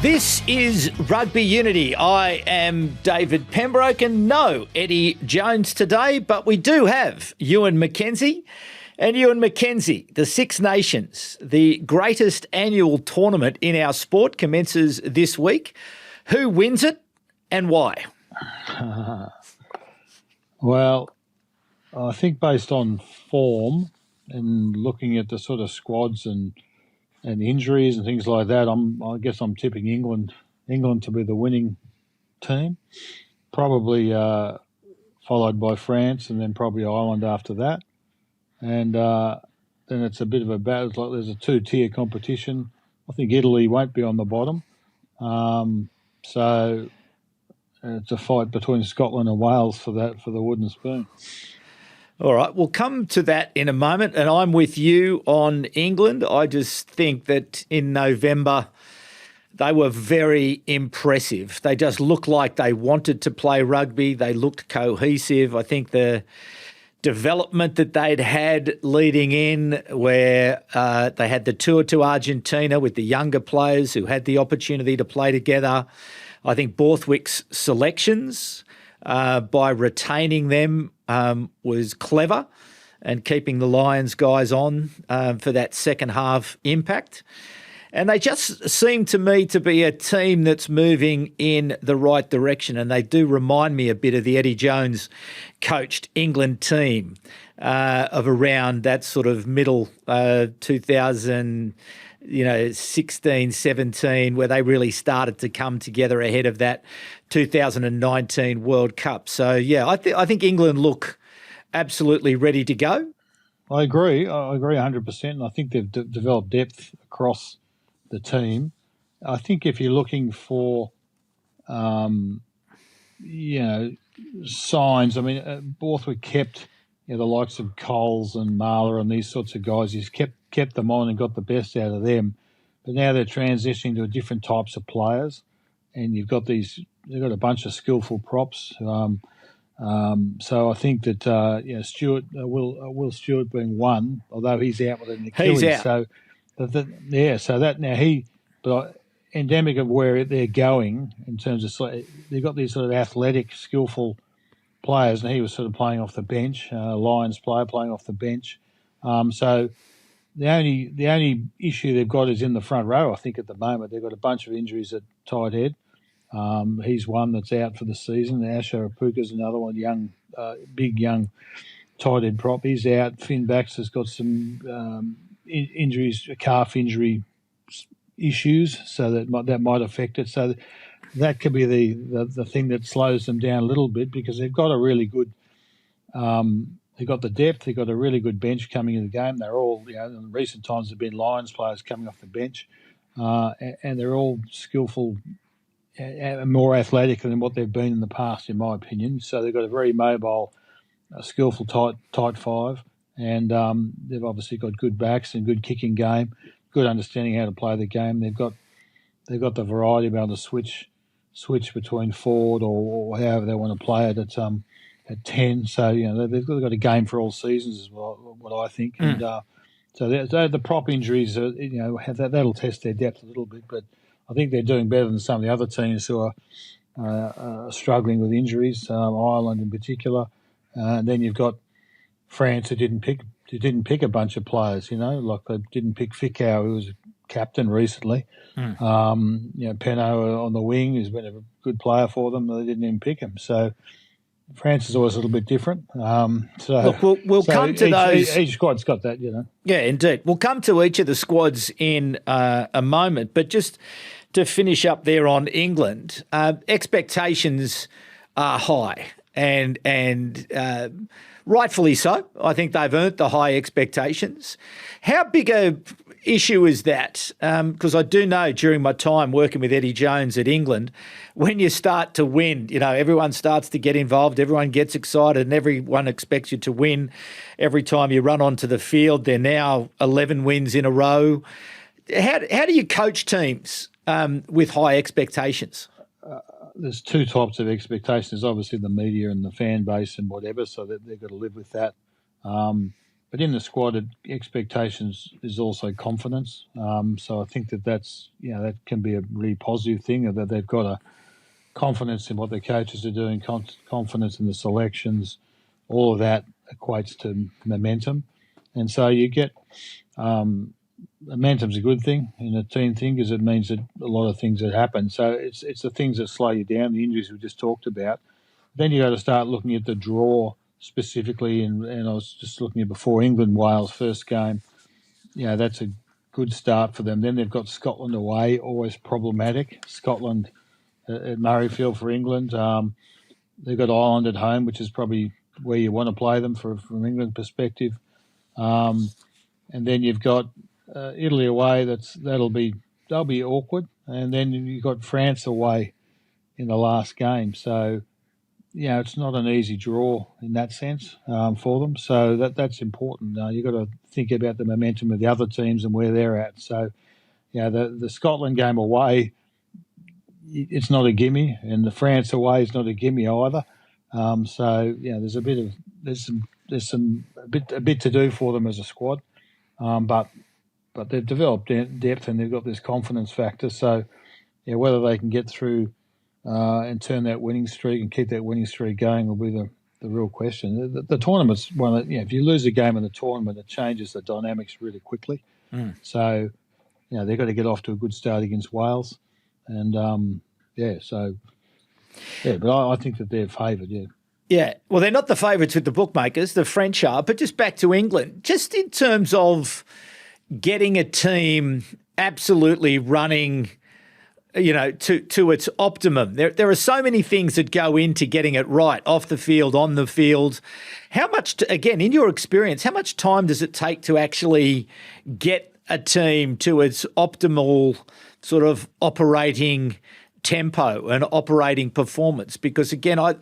This is Rugby Unity. I am David Pembroke and no Eddie Jones today, but we do have Ewen McKenzie. And Ewen McKenzie, the Six Nations, the greatest annual tournament in our sport, commences this week. Who wins it and why? Well, I think based on form and looking at the sort of squads and injuries and things like that, I guess I'm tipping England to be the winning team, probably followed by France and then probably Ireland after that. And then it's a bit of a battle. It's like there's a two-tier competition. I think Italy won't be on the bottom. So it's a fight between Scotland and Wales for the wooden spoon. All right, we'll come to that in a moment, and I'm with you on England. I just think that in November they were very impressive. They just looked like they wanted to play rugby. They looked cohesive. I think the development that they'd had leading in where they had the tour to Argentina with the younger players who had the opportunity to play together. I think Borthwick's selections by retaining them was clever and keeping the Lions guys on for that second half impact. And they just seem to me to be a team that's moving in the right direction. And they do remind me a bit of the Eddie Jones coached England team of around that sort of middle 2016, 17, where they really started to come together ahead of that 2019 World Cup. So, yeah, I think England look absolutely ready to go. I agree 100%. And I think they've developed depth across the team. I think if you're looking for, signs, I mean, Borthwick kept the likes of Coles and Marler and these sorts of guys. He's kept them on and got the best out of them. But now they're transitioning to different types of players, and they've got a bunch of skillful props. So I think that Stewart, Will Stewart being one, although he's out with an Achilles. He's out. But endemic of where they're going in terms of they've got these sort of athletic, skillful players, and he was sort of playing off the bench, Lions player playing off the bench. So the only issue they've got is in the front row. I think at the moment they've got a bunch of injuries at tight head. He's one that's out for the season. Asher Apuka's another one, big young tight head prop. He's out. Finn Baxter's got some injuries, calf injury issues, so that might affect it. So that could be the thing that slows them down a little bit, because they've got a really good. They've got the depth. They've got a really good bench coming in the game. They're all, in recent times, have been Lions players coming off the bench, and they're all skillful and more athletic than what they've been in the past, in my opinion. So they've got a very mobile, skillful tight five, and they've obviously got good backs and good kicking game, good understanding how to play the game. They've got the variety of being able to switch between forward or however they want to play it at 10. So they've got a game for all seasons, is what I think. And so the prop injuries, that'll test their depth a little bit, but I think they're doing better than some of the other teams who are struggling with injuries, Ireland in particular. And then you've got France who didn't pick a bunch of players, like they didn't pick Fickou, who was captain recently. Penaud on the wing has been a good player for them. They didn't even pick him. So France is always a little bit different. Look, we'll come to those. Each squad's got that, Yeah, indeed. We'll come to each of the squads in a moment, but just to finish up there on England, expectations are high, and rightfully so. I think they've earned the high expectations. How big a issue is that? Because I do know during my time working with Eddie Jones at England, when you start to win, everyone starts to get involved, everyone gets excited, and everyone expects you to win. Every time you run onto the field, they're now 11 wins in a row. How do you coach teams with high expectations? There's two types of expectations. Obviously, the media and the fan base and whatever, so that they've got to live with that. But in the squad, expectations is also confidence. So I think that can be a really positive thing, that they've got a confidence in what their coaches are doing, confidence in the selections. All of that equates to momentum. And so you get momentum's a good thing in a team thing, because it means that a lot of things that happen. So it's the things that slow you down, the injuries we just talked about. Then you got to start looking at the draw specifically, and I was just looking at before England-Wales first game. That's a good start for them. Then they've got Scotland away, always problematic. Scotland at Murrayfield for England. They've got Ireland at home, which is probably where you want to play them from England perspective. And then you've got Italy away. They'll be awkward. And then you've got France away in the last game. So it's not an easy draw in that sense for them. So that's important. You've got to think about the momentum of the other teams and where they're at. So, the Scotland game away, it's not a gimme, and the France away is not a gimme either. There's a bit to do for them as a squad, but they've developed depth and they've got this confidence factor. So, whether they can get through and turn that winning streak and keep that winning streak going will be the real question. The tournament's one that, if you lose a game in the tournament, it changes the dynamics really quickly. So, they've got to get off to a good start against Wales. And, but I think that they're favoured, Yeah, well, they're not the favourites with the bookmakers, the French are, but just back to England, just in terms of getting a team absolutely running, to its optimum. There are so many things that go into getting it right, off the field, on the field. How much, again, in your experience, how much time does it take to actually get a team to its optimal sort of operating tempo and operating performance? Because again, I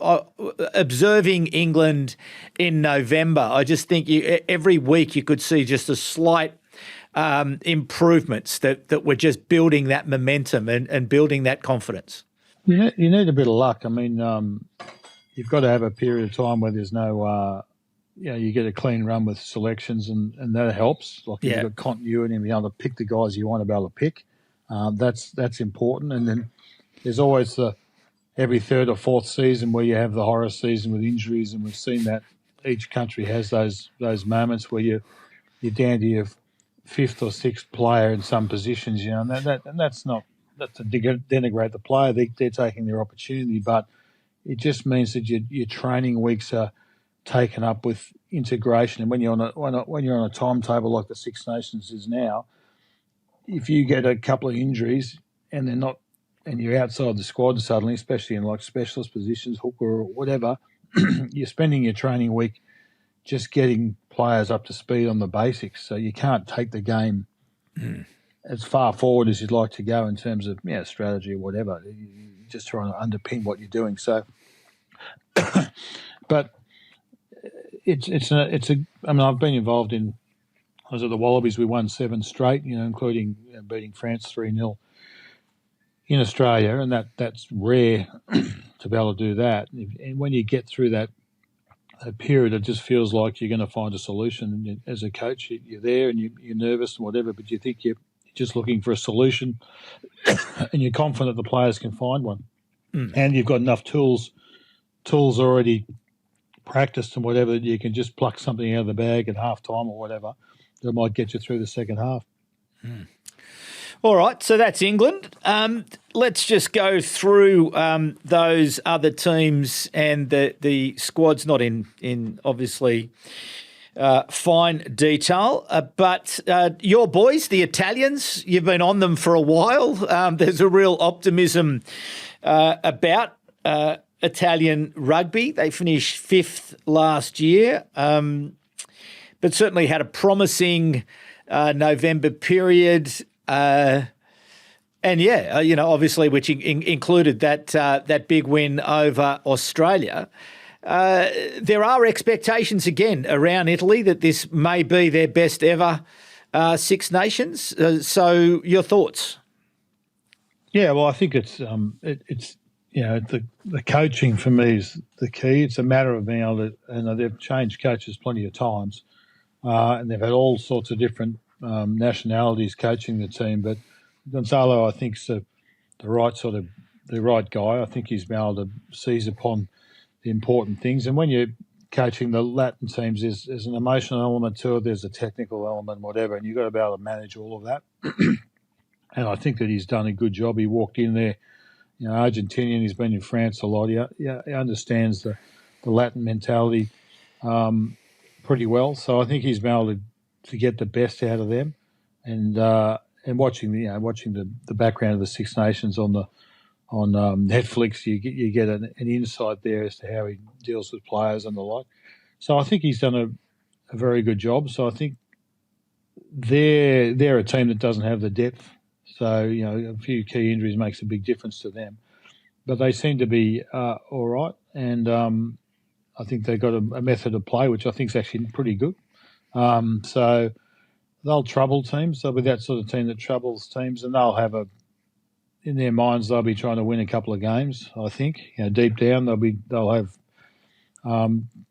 observing England in November, I just think every week you could see just a slight improvements that were just building that momentum and building that confidence. You need a bit of luck. I mean, you've got to have a period of time where there's no, you get a clean run with selections, and that helps. Like you've got continuity and being able to pick the guys you want to be able to pick. That's important. And then there's always every third or fourth season where you have the horror season with injuries, and we've seen that each country has those moments where you're down to your fifth or sixth player in some positions, and that's not to denigrate the player. They're taking their opportunity, but it just means that your training weeks are taken up with integration. And when you're on a timetable like the Six Nations is now, if you get a couple of injuries and they're not, and you're outside the squad suddenly, especially in like specialist positions, hooker or whatever, you're spending your training week just getting players up to speed on the basics. So you can't take the game as far forward as you'd like to go in terms of strategy or whatever. You're just trying to underpin what you're doing. So, but I mean, I've been involved in. I was at the Wallabies. We won 7 straight, including beating France 3-0 in Australia, and that's rare to be able to do that. And when you get through that period, it just feels like you're going to find a solution. And as a coach, you're there and you're nervous and whatever, but you think you're just looking for a solution, and you're confident the players can find one. And you've got enough tools already practiced and whatever, that you can just pluck something out of the bag at half time or whatever that might get you through the second half. All right, so that's England. Let's just go through those other teams and the squads, not in obviously fine detail, but your boys, the Italians, you've been on them for a while. There's a real optimism about Italian rugby. They finished 5th last year, but certainly had a promising November period. And obviously, which included that big win over Australia. There are expectations again around Italy that this may be their best ever Six Nations. So, your thoughts? Yeah, well, I think it's the coaching for me is the key. It's a matter of being able to, and they've changed coaches plenty of times, and they've had all sorts of different nationalities coaching the team. But Gonzalo, I think, is the right guy. I think he's been able to seize upon the important things. And when you're coaching the Latin teams, there's an emotional element to it, there's a technical element, whatever, and you've got to be able to manage all of that. And I think that he's done a good job. He walked in there, Argentinian, he's been in France a lot. He understands the Latin mentality pretty well. So I think he's been able to get the best out of them. And watching the background of the Six Nations on Netflix, you get an insight there as to how he deals with players and the like. So I think he's done a very good job. So I think they're a team that doesn't have the depth. So, a few key injuries makes a big difference to them. But they seem to be all right. And I think they've got a method of play, which I think is actually pretty good. So they'll trouble teams. They'll be that sort of team that troubles teams, and they'll have in their minds, they'll be trying to win a couple of games. I think, deep down, they'll have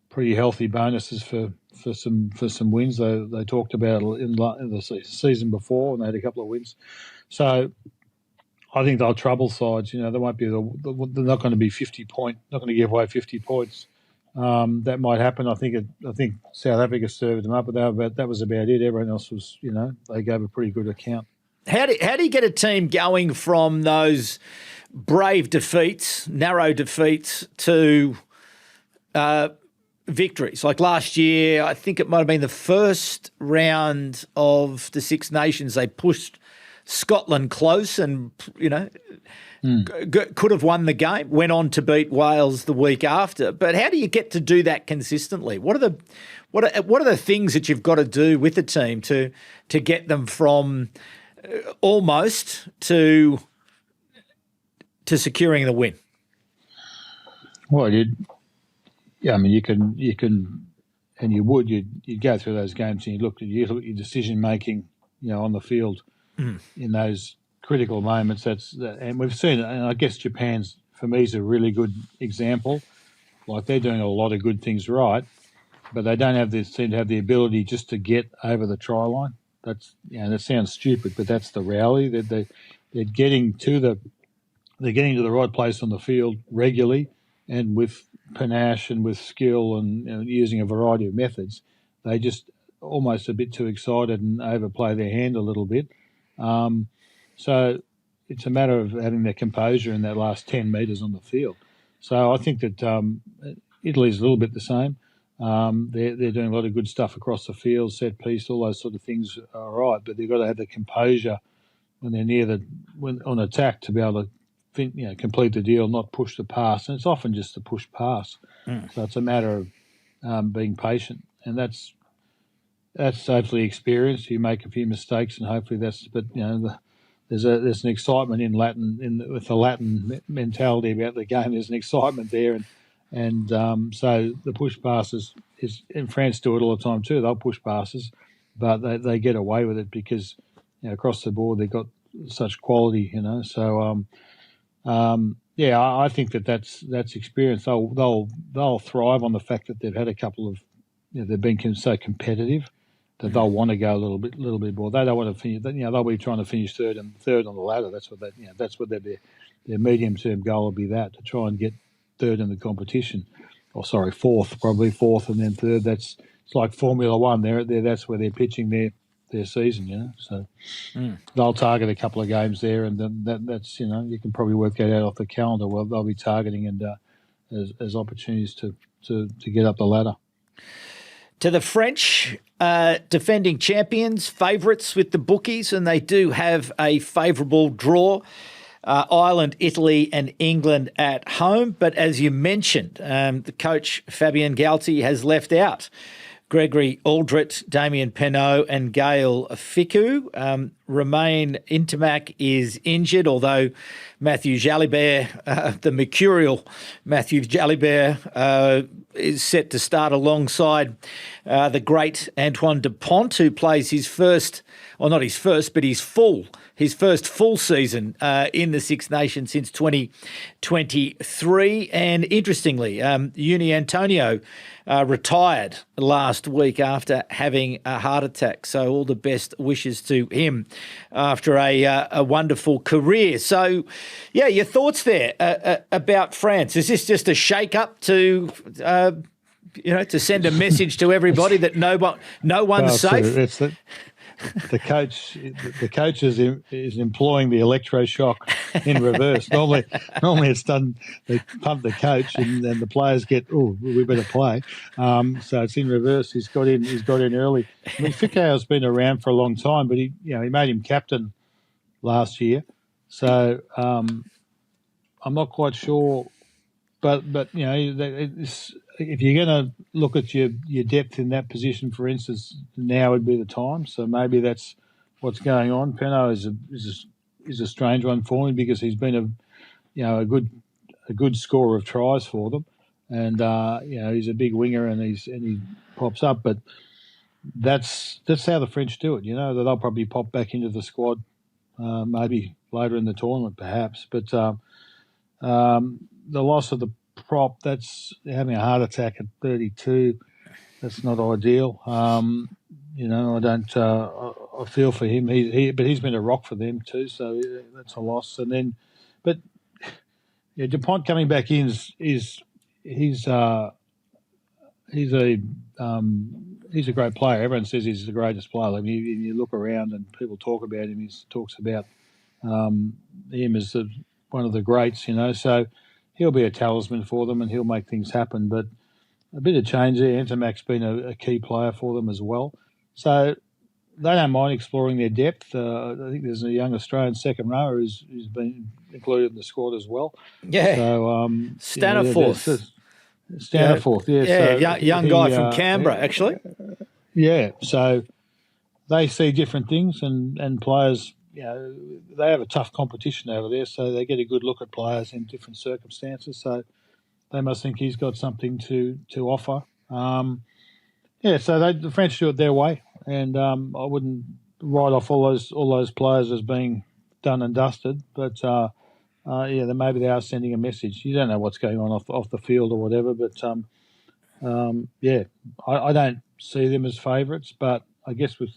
pretty healthy bonuses for some wins. They talked about in the season before, and they had a couple of wins. So I think they'll trouble sides. They won't be they're not going to be 50 point, not going to give away 50 points. That might happen. I think South Africa served them up, but that was about it. Everyone else was, they gave a pretty good account. How do you get a team going from those brave defeats, narrow defeats, to victories? Like last year, I think it might have been the first round of the Six Nations. They pushed Scotland close and, could have won the game, went on to beat Wales the week after. But how do you get to do that consistently? What are the things that you've got to do with the team to get them from almost to securing the win? Well, you can, and you would. You'd go through those games and you look at your decision making, on the field in those critical moments. And we've seen it. And I guess Japan's, for me, is a really good example. Like, they're doing a lot of good things right, but they don't seem to have the ability just to get over the try line. That sounds stupid, but that's the reality. That they're getting to the right place on the field regularly, and with panache and with skill and using a variety of methods. They just almost a bit too excited and overplay their hand a little bit. So it's a matter of having their composure in that last 10 metres on the field. So I think that Italy's a little bit the same. They're doing a lot of good stuff across the field, set piece, all those sort of things are right, but they've got to have the composure when they're on attack to be able to complete the deal, not push the pass. And it's often just the push pass. So it's a matter of being patient, and that's hopefully experience. You make a few mistakes, and hopefully there's an excitement with the Latin mentality about the game. There's an excitement there, and so the push passes in France do it all the time too. They'll push passes, but they get away with it because across the board they've got such quality. So I think that's experience. They'll thrive on the fact that they've had a couple of they've been so competitive that they'll want to go a little bit more. They don't want to finish. They'll be trying to finish third on the ladder. That's what their medium term goal will be. That to try and get third in the competition, fourth, and then third. It's like Formula One. That's where they're pitching their season. So they'll target a couple of games there, and then that's you can probably work that out off the calendar. Well, they'll be targeting and as opportunities to get up the ladder. To the French, defending champions, favourites with the bookies, and they do have a favourable draw. Ireland, Italy and England at home. But as you mentioned, the coach Fabien Galthy has left out Gregory Alldritt, Damian Penaud and Gaël Fickou. Romain Ntamack is injured, although Matthew Jalibert, the mercurial Matthew Jalibert, is set to start alongside the great Antoine Dupont, who plays his first full season in the Six Nations since 2023. And interestingly, Uni Antonio retired last last week after having a heart attack. So all the best wishes to him after a wonderful career. So, yeah, your thoughts there about France. Is this just a shake-up to, to send a message to everybody that no one's safe? The coach is employing the electroshock in reverse. Normally it's done. They pump the coach, and then the players get, we better play. So it's in reverse. He's got in early. I mean, Fickou's been around for a long time, but he made him captain last year. So I'm not quite sure, but if you're going to look at your depth in that position, for instance, now would be the time. So maybe that's what's going on. Penaud is a strange one for me because he's been a good scorer of tries for them, and he's a big winger and he pops up. But that's how the French do it. That they'll probably pop back into the squad maybe later in the tournament, perhaps. But the loss of the prop, that's having a heart attack at 32. That's not ideal. I don't. I feel for him. But he's been a rock for them too. So that's a loss. And then, but Dupont coming back in he's a great player. Everyone says he's the greatest player. I mean, you look around and people talk about him. He talks about him as one of the greats. So. He'll be a talisman for them and he'll make things happen. But a bit of change there. Ntamack's been a key player for them as well. So they don't mind exploring their depth. I think there's a young Australian second rower who's been included in the squad as well. Yeah. So Staniforth. Staniforth, yeah. Yeah, so young guy from Canberra, actually. Yeah. So they see different things and players. They have a tough competition over there, so they get a good look at players in different circumstances. So they must think he's got something to offer. So the French do it their way, and I wouldn't write off all those players as being done and dusted. But then maybe they are sending a message. You don't know what's going on off the field or whatever, but I don't see them as favourites. But I guess with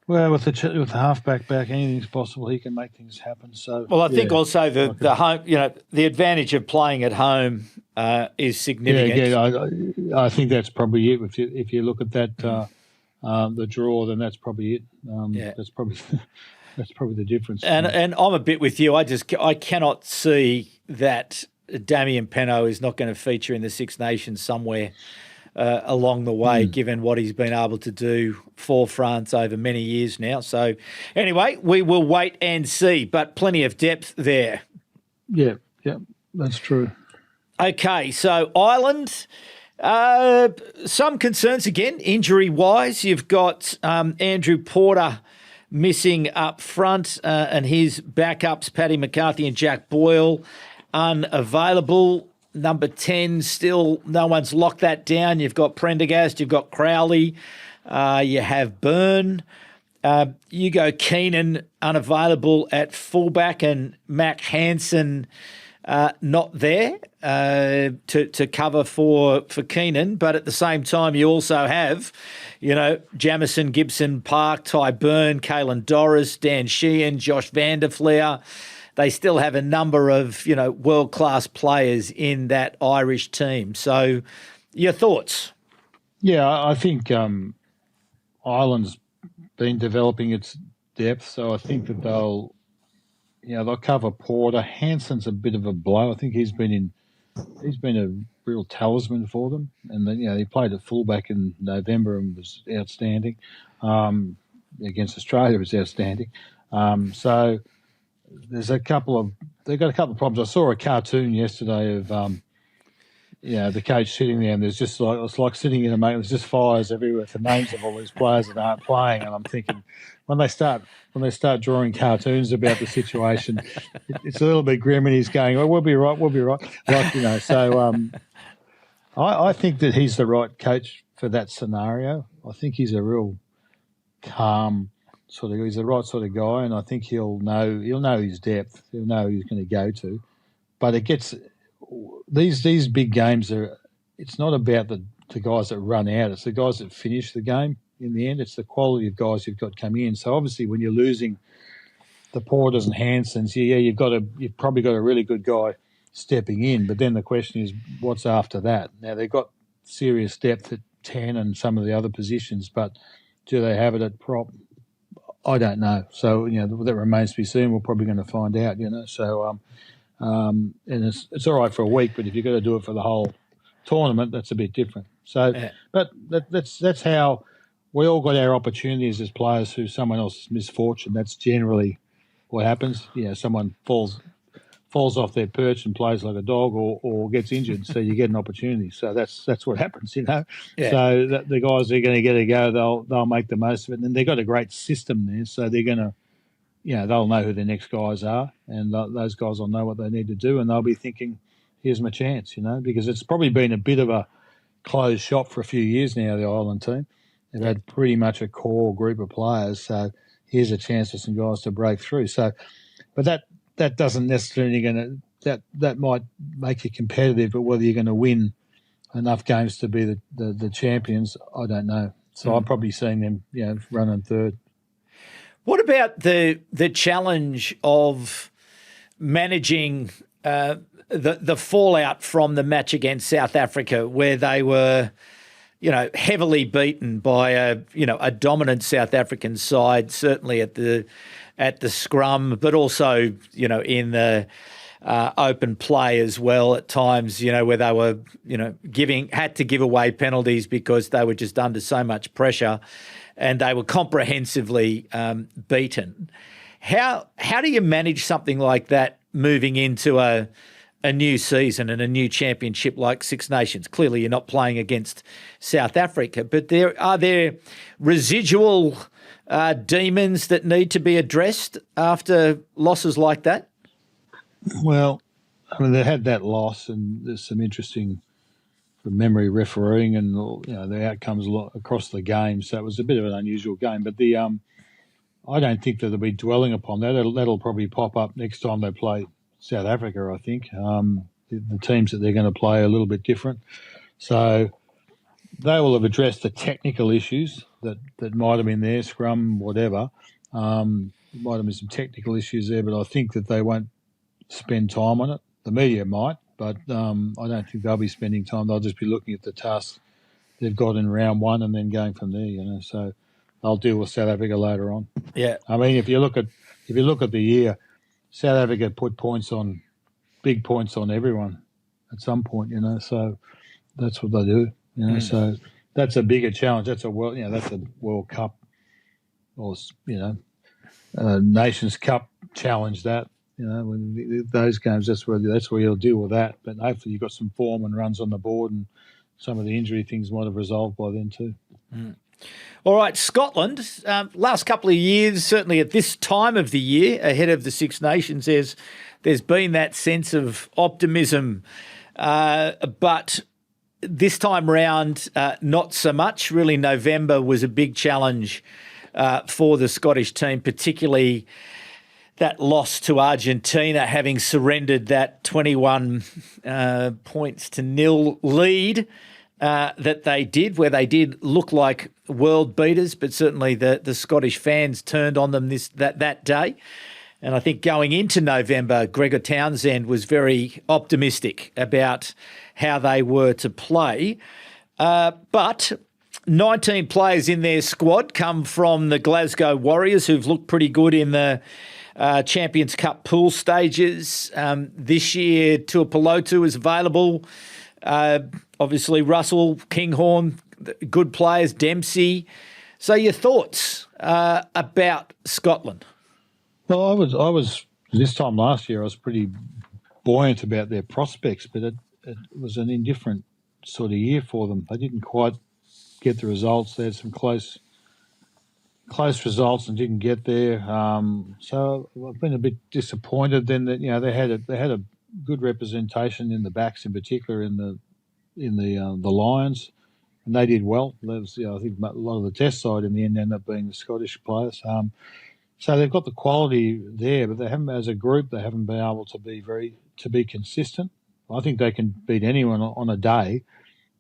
with the halfback back, anything's possible. He can make things happen. So, I think also the home, the advantage of playing at home is significant. Yeah, I think that's probably it. If you look at that, the draw, then that's probably it. That's probably the difference. And I'm a bit with you. I cannot see that Damian Penaud is not going to feature in the Six Nations somewhere along the way, given what he's been able to do for France over many years now. So anyway, we will wait and see, but plenty of depth there. Yeah, that's true. Okay, so Ireland, some concerns again, injury-wise. You've got Andrew Porter missing up front and his backups, Paddy McCarthy and Jack Boyle, unavailable. Number 10, still no one's locked that down. You've got Prendergast, you've got Crowley, you have Byrne. Hugo Keenan unavailable at fullback and Mac Hansen not there to cover for Keenan. But at the same time, you also have, Jamison, Gibson, Park, Ty Byrne, Caelan Doris, Dan Sheehan, Josh Van der Fleer. They still have a number of, world-class players in that Irish team. So your thoughts? Yeah, I think Ireland's been developing its depth, so I think that they'll cover Porter. Hansen's a bit of a blow. I think he's been a real talisman for them. And then, he played at fullback in November and was outstanding. Against Australia was outstanding. So they've got a couple of problems. I saw a cartoon yesterday of the coach sitting there, and it's like sitting in a mate. There's just fires everywhere with the names of all these players that aren't playing, and I'm thinking when they start drawing cartoons about the situation, it's a little bit grim, and he's going, "Well, we'll be right." So I think that he's the right coach for that scenario. I think he's a real calm. He's the right sort of guy, and I think he'll know his depth. He'll know who he's going to go to. But it gets these big games are. It's not about the the guys that run out. It's the guys that finish the game in the end. It's the quality of guys you've got coming in. So obviously when you're losing the Porters and Hansons, you've probably got a really good guy stepping in. But then the question is, what's after that? Now they've got serious depth at 10 and some of the other positions, but do they have it at prop? I don't know. So that remains to be seen. We're probably going to find out. So and it's all right for a week, but if you've got to do it for the whole tournament, that's a bit different. So, yeah. But that's how we all got our opportunities as players through someone else's misfortune. That's generally what happens. Someone falls off their perch and plays like a dog, or gets injured, so you get an opportunity. So that's what happens, Yeah. So the guys who are going to get a go, they'll make the most of it, and they've got a great system there, so they're going to. They'll know who their next guys are, and those guys will know what they need to do, and they'll be thinking, here's my chance, because it's probably been a bit of a closed shop for a few years now, the Ireland team. They've had pretty much a core group of players, so here's a chance for some guys to break through. So, but that doesn't necessarily that might make you competitive, but whether you're going to win enough games to be the champions, I don't know. So I'm probably seeing them, running third. What about the challenge of managing the fallout from the match against South Africa, where they were, heavily beaten by a dominant South African side, certainly at the scrum, but also in the open play as well at times, where they were had to give away penalties because they were just under so much pressure. And they were comprehensively beaten. How do you manage something like that moving into a new season and a new championship like Six Nations? Clearly, you're not playing against South Africa, but are there residual demons that need to be addressed after losses like that? Well, they had that loss, and there's some interesting. From memory refereeing and the outcomes across the game, so it was a bit of an unusual game. But I don't think that they'll be dwelling upon that. That'll probably pop up next time they play South Africa. I think the teams that they're going to play are a little bit different, so they will have addressed the technical issues that might have been there, scrum, whatever. Might have been some technical issues there, but I think that they won't spend time on it. The media might. But I don't think they'll be spending time. They'll just be looking at the tasks they've got in round one and then going from there. So they'll deal with South Africa later on. Yeah, I mean, if you look at the year, South Africa put big points on everyone at some point. So that's what they do. So that's a bigger challenge. That's a World Cup or Nations Cup challenge that. When those games, that's where you'll deal with that. But hopefully you've got some form and runs on the board, and some of the injury things might have resolved by then too. All right, Scotland, last couple of years, certainly at this time of the year, ahead of the Six Nations, there's been that sense of optimism, but this time round, not so much. Really, November was a big challenge for the Scottish team, particularly that loss to Argentina, having surrendered that 21 points to nil lead that they did, where they did look like world beaters, but certainly the Scottish fans turned on them that day. And I think going into November, Gregor Townsend was very optimistic about how they were to play. But 19 players in their squad come from the Glasgow Warriors, who've looked pretty good in the Champions Cup pool stages. This year, Tuipulotu is available. Obviously, Russell, Kinghorn, good players, Dempsey. So your thoughts about Scotland? Well, I was this time last year, I was pretty buoyant about their prospects, but it was an indifferent sort of year for them. They didn't quite get the results. They had some close results and didn't get there. So I've been a bit disappointed then that they had a good representation in the backs, in particular in the Lions, and they did well. That was, I think a lot of the Test side in the end ended up being the Scottish players. So they've got the quality there, but they haven't, as a group, they haven't been able to be consistent. I think they can beat anyone on a day,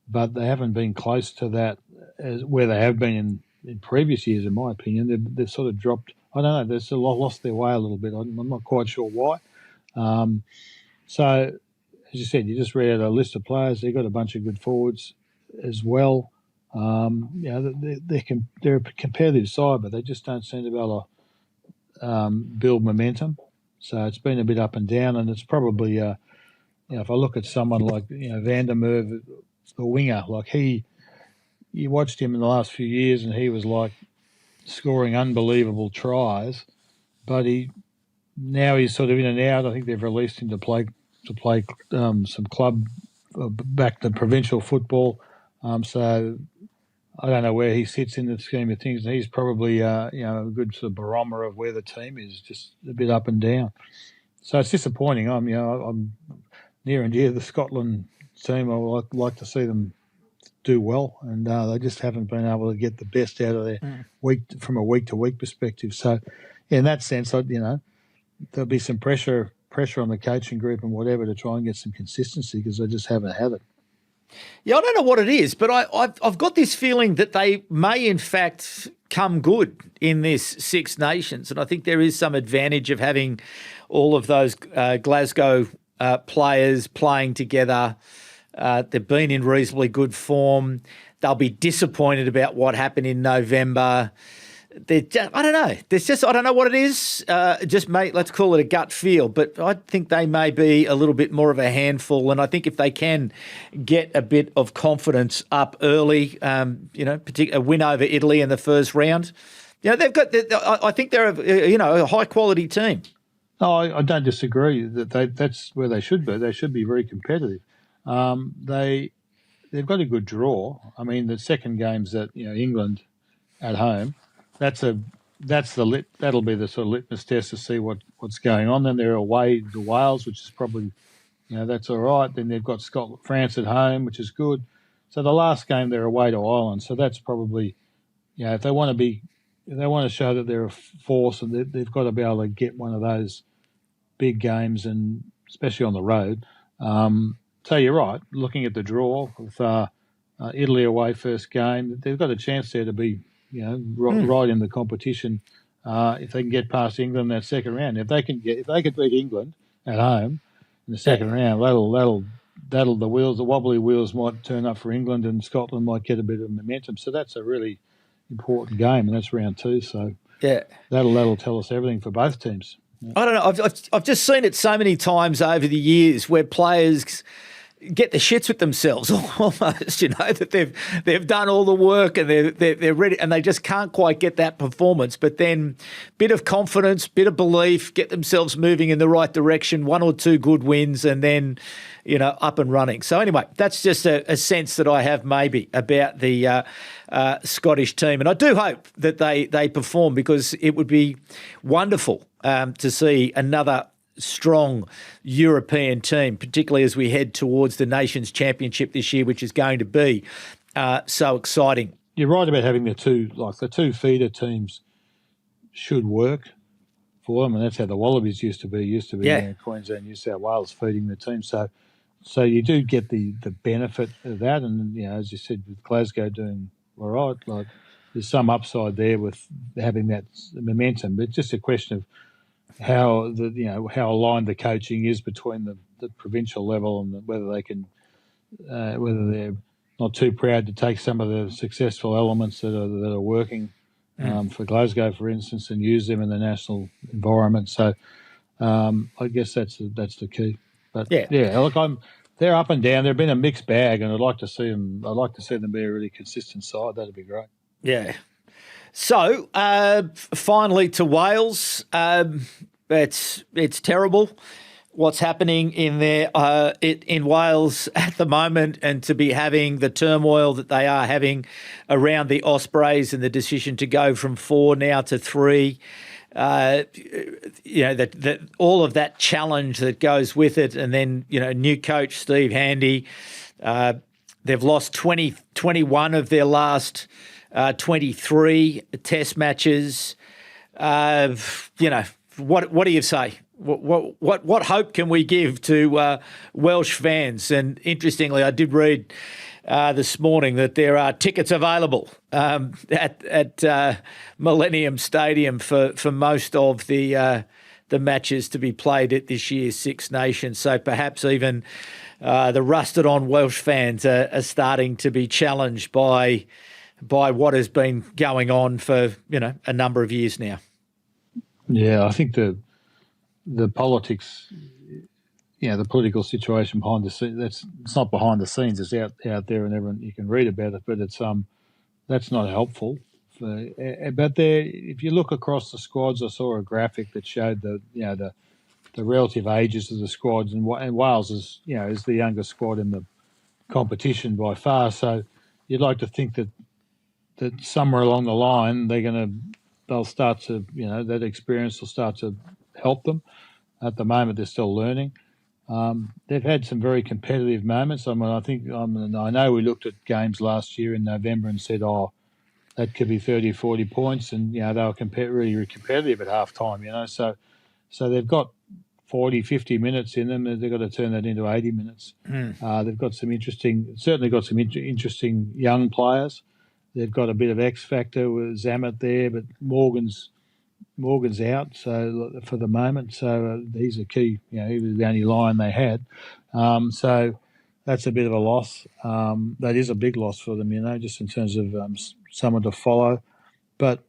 but they haven't been close to that as where they have been in previous years, in my opinion. They've sort of dropped. I don't know. They've sort of lost their way a little bit. I'm not quite sure why. So, as you said, you just read out a list of players. They've got a bunch of good forwards as well. They're a competitive side, but they just don't seem to be able to build momentum. So it's been a bit up and down, and it's probably, if I look at someone like Van der Merwe, the winger, like you watched him in the last few years, and he was like scoring unbelievable tries, but now he's sort of in and out. I think they've released him to play some club back to provincial football. So I don't know where he sits in the scheme of things. He's probably a good sort of barometer of where the team is, just a bit up and down. So it's disappointing. I'm near and dear to the Scotland team. I would like to see them do well, and they just haven't been able to get the best out of their from a week to week perspective. So in that sense, there'll be some pressure on the coaching group and whatever to try and get some consistency, because they just haven't had it. Yeah, I don't know what it is, but I've got this feeling that they may in fact come good in this Six Nations, and I think there is some advantage of having all of those Glasgow players playing together. They've been in reasonably good form. They'll be disappointed about what happened in November. I don't know. I don't know what it is. Let's call it a gut feel. But I think they may be a little bit more of a handful. And I think if they can get a bit of confidence up early, particularly a win over Italy in the first round, they've got. I think they're a high quality team. No, I don't disagree. That's where they should be. They should be very competitive. They've got a good draw. I mean, the second game's at England at home. That'll be the sort of litmus test to see what's going on. Then they're away to Wales, which is probably that's all right. Then they've got France at home, which is good. So the last game they're away to Ireland. So that's probably if they want to show that they're a force, and they've got to be able to get one of those big games, and especially on the road. So you're right. Looking at the draw with Italy away first game, they've got a chance there to be right in the competition if they can get past England in that second round. If they could beat England at home in the second round, that'll the wobbly wheels might turn up for England, and Scotland might get a bit of momentum. So that's a really important game, and that's round 2. So that'll tell us everything for both teams. Yeah. I don't know. I've just seen it so many times over the years where players get the shits with themselves almost, that they've done all the work and they're ready, and they just can't quite get that performance. But then bit of confidence, bit of belief, get themselves moving in the right direction, 1 or 2 good wins, and then, up and running. So anyway, that's just a sense that I have maybe about the Scottish team. And I do hope that they perform, because it would be wonderful to see another strong European team, particularly as we head towards the Nations Championship this year, which is going to be so exciting. You're right about having the two feeder teams should work for them, and that's how the Wallabies used to be in Queensland, New South Wales feeding the team. So you do get the benefit of that, and as you said, with Glasgow doing all right, there's some upside there with having that momentum. But it's just a question of how aligned the coaching is between the provincial level, and whether they can whether they're not too proud to take some of the successful elements that are working for Glasgow, for instance, and use them in the national environment. So I guess that's the key. But look, they're up and down. They've been a mixed bag, and I'd like to see them be a really consistent side. That'd be great. Yeah. So, finally to Wales. It's terrible what's happening in there in Wales at the moment, and to be having the turmoil that they are having around the Ospreys and the decision to go from 4 now to 3. That all of that challenge that goes with it, and then new coach Steve Handy. They've lost 21 of their last 23 Test matches. What do you say? What hope can we give to Welsh fans? And interestingly, I did read this morning that there are tickets available at Millennium Stadium for most of the matches to be played at this year's Six Nations. So perhaps even the rusted-on Welsh fans are starting to be challenged by what has been going on for a number of years now. Yeah, I think the politics, the political situation behind the scenes, it's not behind the scenes, it's out there and everyone, you can read about it, but it's that's not helpful. But if you look across the squads, I saw a graphic that showed the relative ages of the squads, and Wales is the youngest squad in the competition by far. So you'd like to think that somewhere along the line they'll start to that experience will start to help them. At the moment, they're still learning. They've had some very competitive moments. I know we looked at games last year in November and said, that could be 30, 40 points, and they were really competitive at half time. So they've got 40, 50 minutes in them. They've got to turn that into 80 minutes. They've got some interesting young players. They've got a bit of X factor with Zammit there, but Morgan's out for the moment. So he's a key. He was the only line they had. So that's a bit of a loss. That is a big loss for them, just in terms of someone to follow. But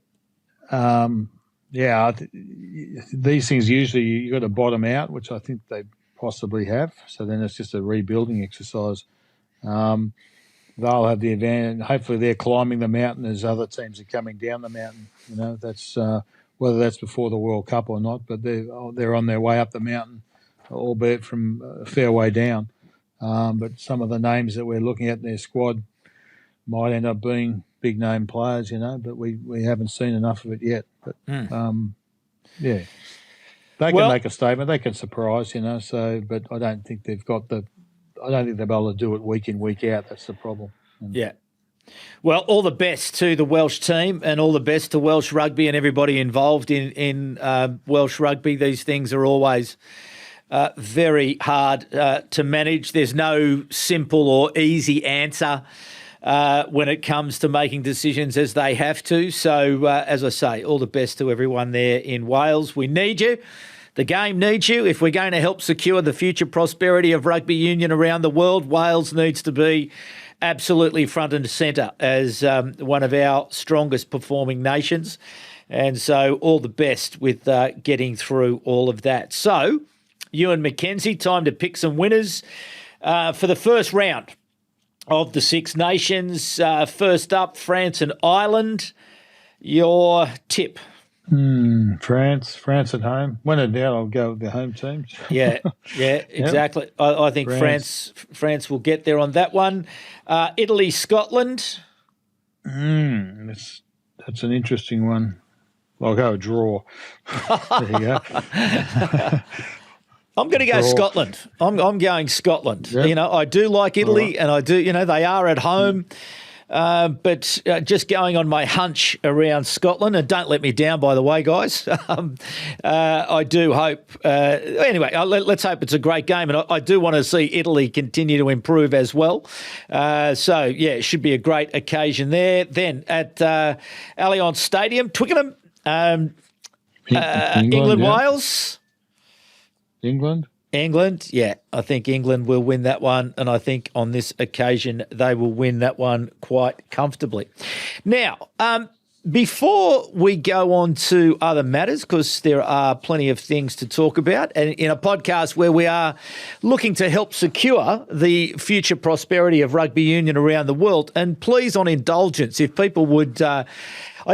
these things usually you got to bottom out, which I think they possibly have. So then it's just a rebuilding exercise. They'll have the advantage. Hopefully, they're climbing the mountain as other teams are coming down the mountain. That's whether that's before the World Cup or not, but they're on their way up the mountain, albeit from a fair way down. But some of the names that we're looking at in their squad might end up being big name players, but we haven't seen enough of it yet. But they can make a statement. They can surprise, but I don't think they've got I don't think they'll be able to do it week in, week out. That's the problem. Yeah. Well, all the best to the Welsh team and all the best to Welsh rugby and everybody involved in Welsh rugby. These things are always very hard to manage. There's no simple or easy answer when it comes to making decisions as they have to. So, as I say, all the best to everyone there in Wales. We need you. The game needs you. If we're going to help secure the future prosperity of rugby union around the world, Wales needs to be absolutely front and centre as one of our strongest performing nations. And so all the best with getting through all of that. So, Ewen McKenzie, time to pick some winners for the first round of the Six Nations. First up, France and Ireland. Your tip? France at home. When in doubt, I'll go with the home team. Yeah, exactly. Yep. I think France will get there on that one. Italy, Scotland. That's an interesting one. I'll go a draw. There you go. I'm going to go Scotland. I'm going Scotland. Yep. I do like Italy, and I do. They are at home. But just going on my hunch around Scotland, and don't let me down, by the way, guys. I do hope. Anyway, let's hope it's a great game, and I do want to see Italy continue to improve as well. It should be a great occasion there. Then at Allianz Stadium, Twickenham, England, Wales. England, yeah. I think England will win that one, and I think on this occasion they will win that one quite comfortably. Now, before we go on to other matters, because there are plenty of things to talk about, and in a podcast where we are looking to help secure the future prosperity of rugby union around the world, and please, on indulgence, if people would, I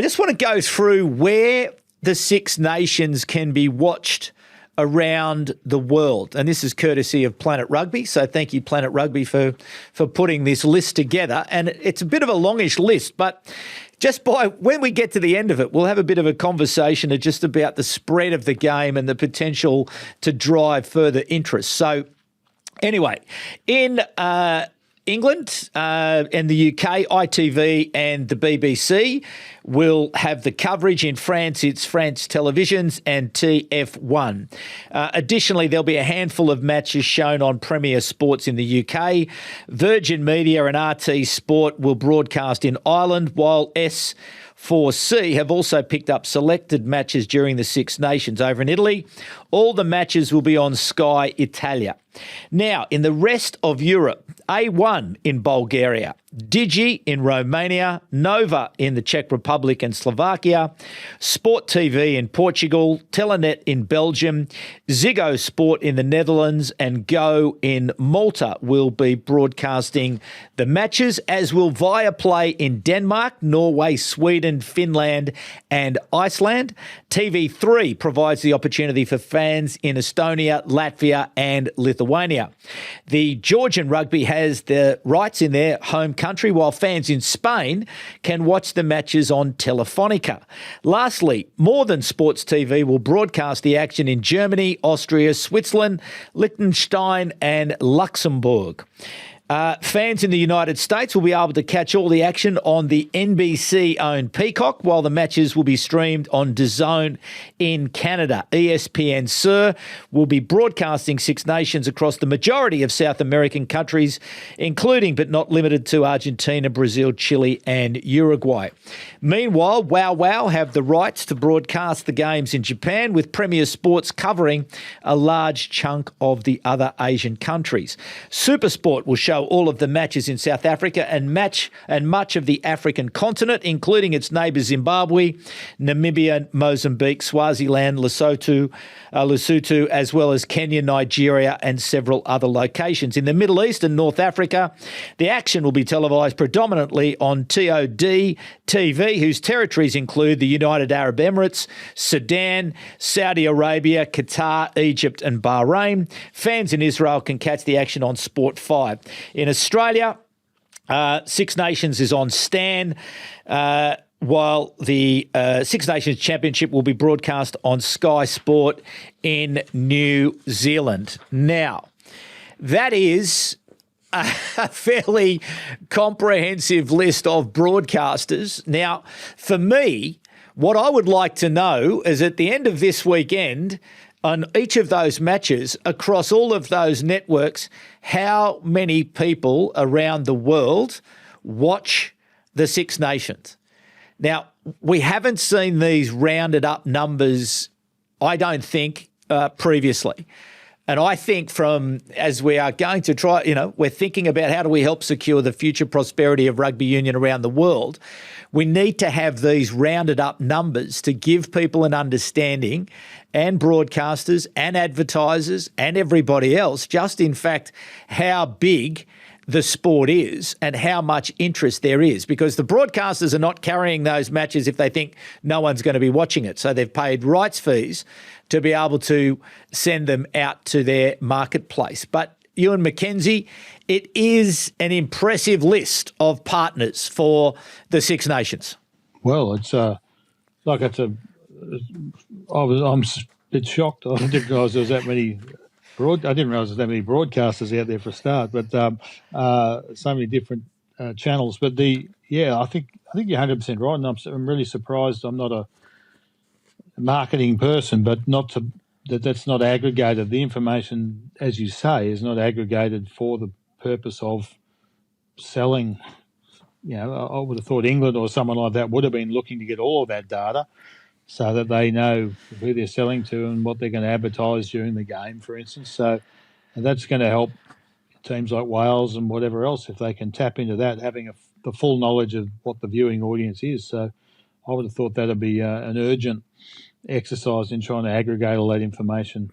just want to go through where the Six Nations can be watched around the world. And this is courtesy of Planet Rugby. So thank you, Planet Rugby, for putting this list together. And it's a bit of a longish list, but just when we get to the end of it, we'll have a bit of a conversation just about the spread of the game and the potential to drive further interest. So anyway, in England and the UK, ITV and the BBC will have the coverage. In France, it's France Televisions and TF1. Additionally, there'll be a handful of matches shown on Premier Sports in the UK. Virgin Media and RT Sport will broadcast in Ireland, while S4C have also picked up selected matches during the Six Nations over in Italy. All the matches will be on Sky Italia. Now, in the rest of Europe, A1 in Bulgaria, Digi in Romania, Nova in the Czech Republic and Slovakia, Sport TV in Portugal, Telenet in Belgium, Ziggo Sport in the Netherlands and Go in Malta will be broadcasting the matches, as will Viaplay in Denmark, Norway, Sweden, Finland and Iceland. TV3 provides the opportunity for fans in Estonia, Latvia and Lithuania. The Georgian Rugby has the rights in their home country, while fans in Spain can watch the matches on Telefonica. Lastly, More Than Sports TV will broadcast the action in Germany, Austria, Switzerland, Liechtenstein and Luxembourg. Fans in the United States will be able to catch all the action on the NBC-owned Peacock, while the matches will be streamed on DAZN in Canada. ESPN Sur will be broadcasting Six Nations across the majority of South American countries, including but not limited to Argentina, Brazil, Chile and Uruguay. Meanwhile, Wow Wow have the rights to broadcast the games in Japan, with Premier Sports covering a large chunk of the other Asian countries. SuperSport will show all of the matches in South Africa and much of the African continent, including its neighbours Zimbabwe, Namibia, Mozambique, Swaziland, Lesotho, as well as Kenya, Nigeria and several other locations. In the Middle East and North Africa, the action will be televised predominantly on TOD TV, whose territories include the United Arab Emirates, Sudan, Saudi Arabia, Qatar, Egypt and Bahrain. Fans in Israel can catch the action on Sport 5. In Australia, Six Nations is on Stan, while the Six Nations Championship will be broadcast on Sky Sport in New Zealand. Now, that is a fairly comprehensive list of broadcasters. Now, for me, what I would like to know is at the end of this weekend, on each of those matches, across all of those networks, how many people around the world watch the Six Nations. Now, we haven't seen these rounded up numbers, I don't think, previously. And I think as we are going to try, we're thinking about how do we help secure the future prosperity of rugby union around the world. We need to have these rounded up numbers to give people an understanding, and broadcasters and advertisers and everybody else, just in fact how big the sport is and how much interest there is, because the broadcasters are not carrying those matches if they think no one's going to be watching it. So they've paid rights fees to be able to send them out to their marketplace. But Ewen McKenzie, it is an impressive list of partners for the Six Nations. Well, I'm a bit shocked. I didn't realise there was that many. I didn't realise there's that many broadcasters out there for a start, but so many different channels. But I think you're 100% right, and I'm really surprised. I'm not a marketing person, but that's not aggregated. The information, as you say, is not aggregated for the purpose of selling. I would have thought England or someone like that would have been looking to get all of that data so that they know who they're selling to and what they're going to advertise during the game, for instance. So that's going to help teams like Wales and whatever else if they can tap into that, having the full knowledge of what the viewing audience is. So I would have thought that would be an urgent exercise in trying to aggregate all that information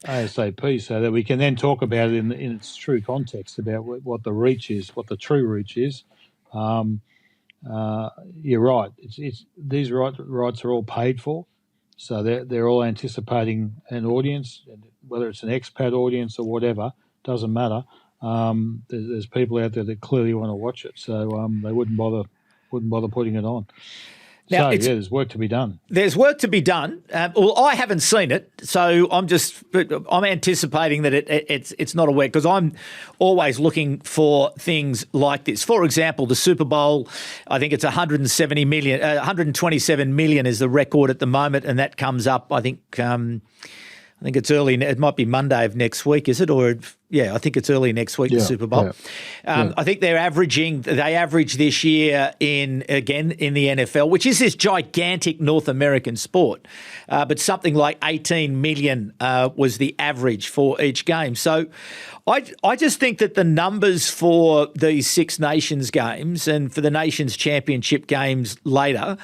ASAP, so that we can then talk about it in its true context about what the reach is, what the true reach is. You're right. These rights are all paid for, so they're all anticipating an audience, whether it's an expat audience or whatever, doesn't matter. There's people out there that clearly want to watch it, so they wouldn't bother putting it on. Now, there's work to be done. There's work to be done. Well, I haven't seen it, so I'm anticipating that it's not a work, because I'm always looking for things like this. For example, the Super Bowl, I think it's 127 million is the record at the moment, and that comes up, I think it's early. It might be Monday of next week, is it? Or I think it's early next week, the Super Bowl. I think they average this year in the NFL, which is this gigantic North American sport, but something like 18 million was the average for each game. So I just think that the numbers for these Six Nations games and for the Nations Championship games later,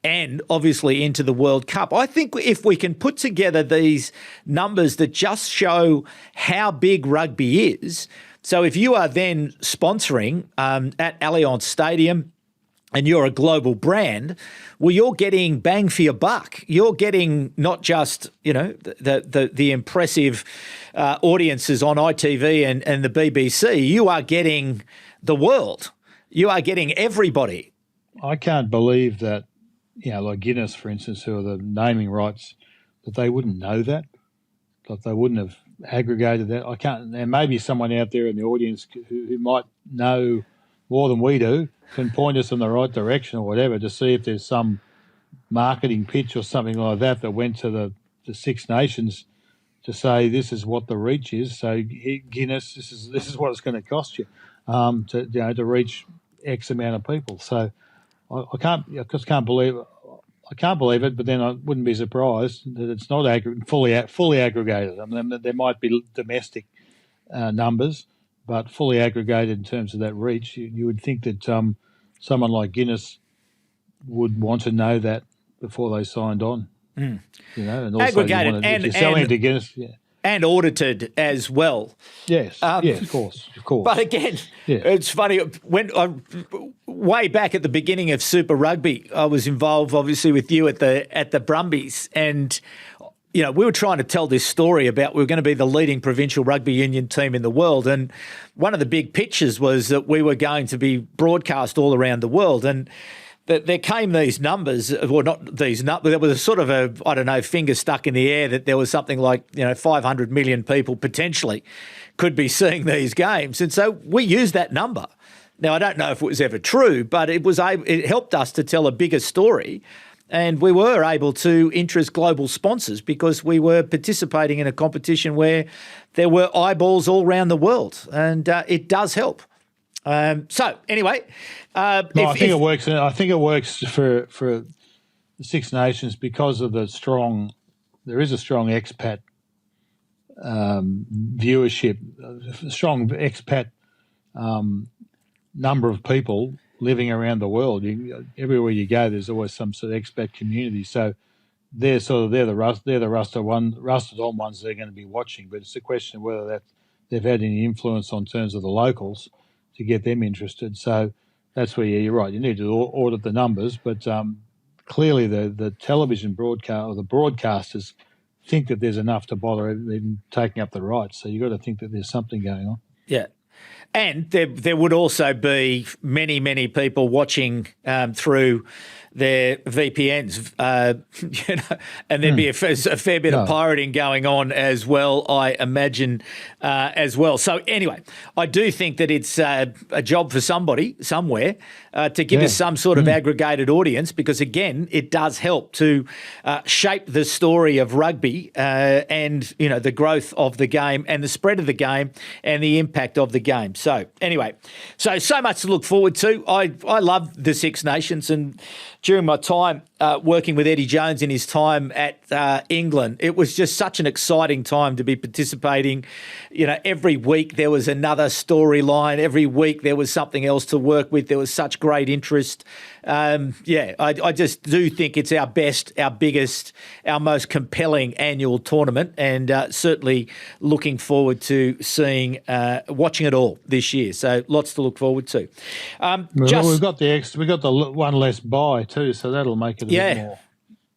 and obviously into the World Cup, I think if we can put together these numbers that just show how big rugby is, so if you are then sponsoring at Allianz Stadium and you're a global brand, well, you're getting bang for your buck. You're getting not just, the impressive audiences on ITV and the BBC. You are getting the world. You are getting everybody. I can't believe that, like Guinness, for instance, who are the naming rights, that they wouldn't know that they wouldn't have aggregated that. I can't. There may be someone out there in the audience who might know more than we do, can point us in the right direction or whatever, to see if there's some marketing pitch or something like that went to the Six Nations to say this is what the reach is. So Guinness, this is what it's going to cost you to reach X amount of people. So I just can't believe it, but then I wouldn't be surprised that it's not fully aggregated. I mean, there might be domestic numbers, but fully aggregated in terms of that reach. You would think that someone like Guinness would want to know that before they signed on. And also aggregated if you're selling to Guinness, and audited as well. Yes, of course. But again, It's funny. When way back at the beginning of Super Rugby, I was involved, obviously, with you at the Brumbies, and we were trying to tell this story about we were going to be the leading provincial rugby union team in the world, and one of the big pictures was that we were going to be broadcast all around the world, and there came these numbers, or not these numbers, there was a sort of finger stuck in the air that there was something like, 500 million people potentially could be seeing these games. And so we used that number. Now, I don't know if it was ever true, but it helped us to tell a bigger story. And we were able to interest global sponsors because we were participating in a competition where there were eyeballs all around the world. And it does help. So anyway, I think it works. I think it works for the Six Nations because of there is a strong expat viewership, a strong expat number of people living around the world. Everywhere you go, there's always some sort of expat community. So they're the rusted on ones they're going to be watching. But it's a question of whether they've had any influence on terms of the locals to get them interested. So that's where you're right. You need to audit the numbers, but clearly the television broadcast or the broadcasters think that there's enough to bother even taking up the rights. So you've got to think that there's something going on. Yeah. And there would also be many, many people watching through their VPNs, and there'd be a fair bit of pirating going on as well, I imagine, as well. So anyway, I do think that it's a job for somebody somewhere to give us some sort of aggregated audience, because, again, it does help to shape the story of rugby and, the growth of the game and the spread of the game and the impact of the game. So anyway, so much to look forward to. I love the Six Nations, and during my time working with Eddie Jones in his time at England, it was just such an exciting time to be participating. Every week there was another storyline. Every week there was something else to work with. There was such great interest. I just do think it's our best, our biggest, our most compelling annual tournament, and certainly looking forward to watching it all this year. So lots to look forward to. We've got the one less bye too, so that'll make it a bit more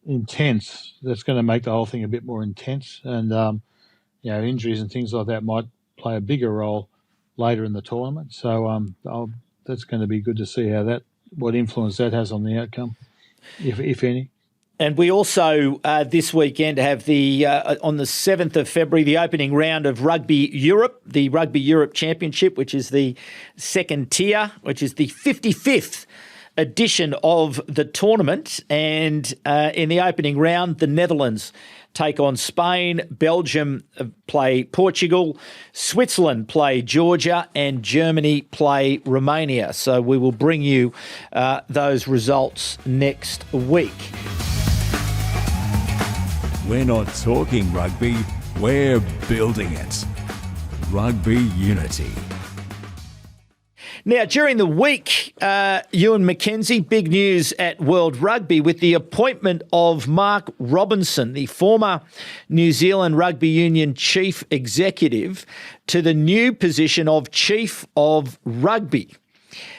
intense. That's going to make the whole thing a bit more intense, and injuries and things like that might play a bigger role later in the tournament. So that's going to be good to see what influence that has on the outcome. if any. And we also, this weekend, have on the 7th of February, the opening round of Rugby Europe, the Rugby Europe Championship, which is the second tier, which is the 55th edition of the tournament. And in the opening round, the Netherlands take on Spain, Belgium play Portugal, Switzerland play Georgia, and Germany play Romania. So we will bring you those results next week. We're not talking rugby, we're building it. Rugby Unity. Now, during the week, Ewen McKenzie, big news at World Rugby with the appointment of Mark Robinson, the former New Zealand Rugby Union Chief Executive, to the new position of Chief of Rugby.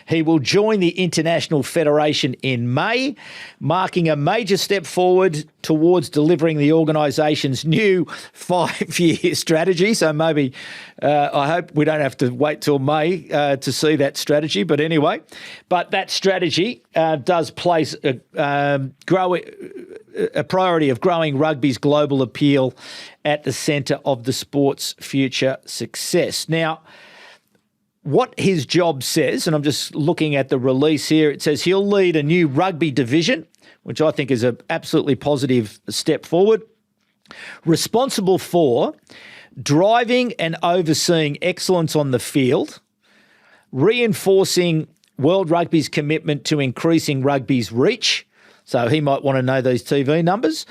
He will join the International Federation in May, marking a major step forward towards delivering the organisation's new 5-year strategy. So maybe I hope we don't have to wait till May to see that strategy. But anyway, that strategy does place a priority of growing rugby's global appeal at the centre of the sport's future success. Now, what his job says, and I'm just looking at the release here, it says he'll lead a new rugby division, which I think is an absolutely positive step forward, responsible for driving and overseeing excellence on the field, reinforcing World Rugby's commitment to increasing rugby's reach. So he might want to know these TV numbers,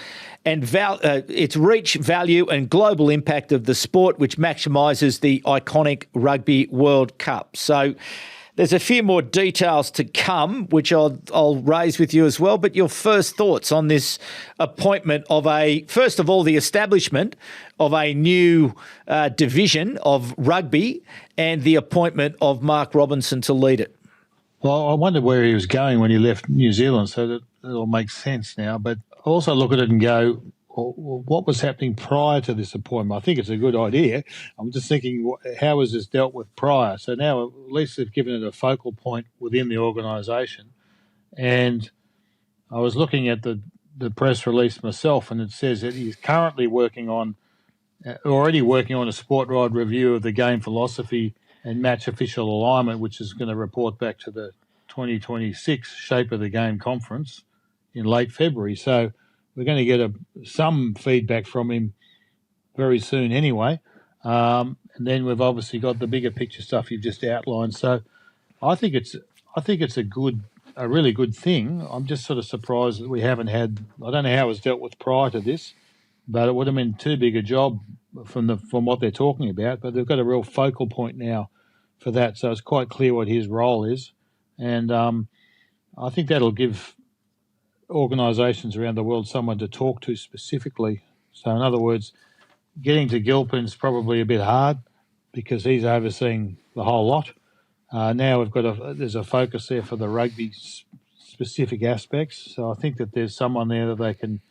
and its reach, value and global impact of the sport, which maximises the iconic Rugby World Cup. So there's a few more details to come, which I'll raise with you as well. But your first thoughts on this appointment of first of all, the establishment of a new division of rugby and the appointment of Mark Robinson to lead it. Well, I wondered where he was going when he left New Zealand, so that it all makes sense now. But I also look at it and go, well, what was happening prior to this appointment? I think it's a good idea. I'm just thinking, how was this dealt with prior? So now at least they've given it a focal point within the organisation. And I was looking at the press release myself, and it says that he's currently already working on a sport-wide review of the game philosophy and match official alignment, which is going to report back to the 2026 Shape of the Game conference in late February. So we're going to get some feedback from him very soon anyway. And then we've obviously got the bigger picture stuff you've just outlined. So I think it's a really good thing. I'm just sort of surprised that we haven't had, I don't know how it was dealt with prior to this, but it would have been too big a job from what they're talking about. But they've got a real focal point now for that. So it's quite clear what his role is. And I think that'll give organisations around the world someone to talk to specifically. So in other words, getting to Gilpin's probably a bit hard because he's overseeing the whole lot. Now there's a focus there for the rugby specific aspects. So I think that there's someone there that they can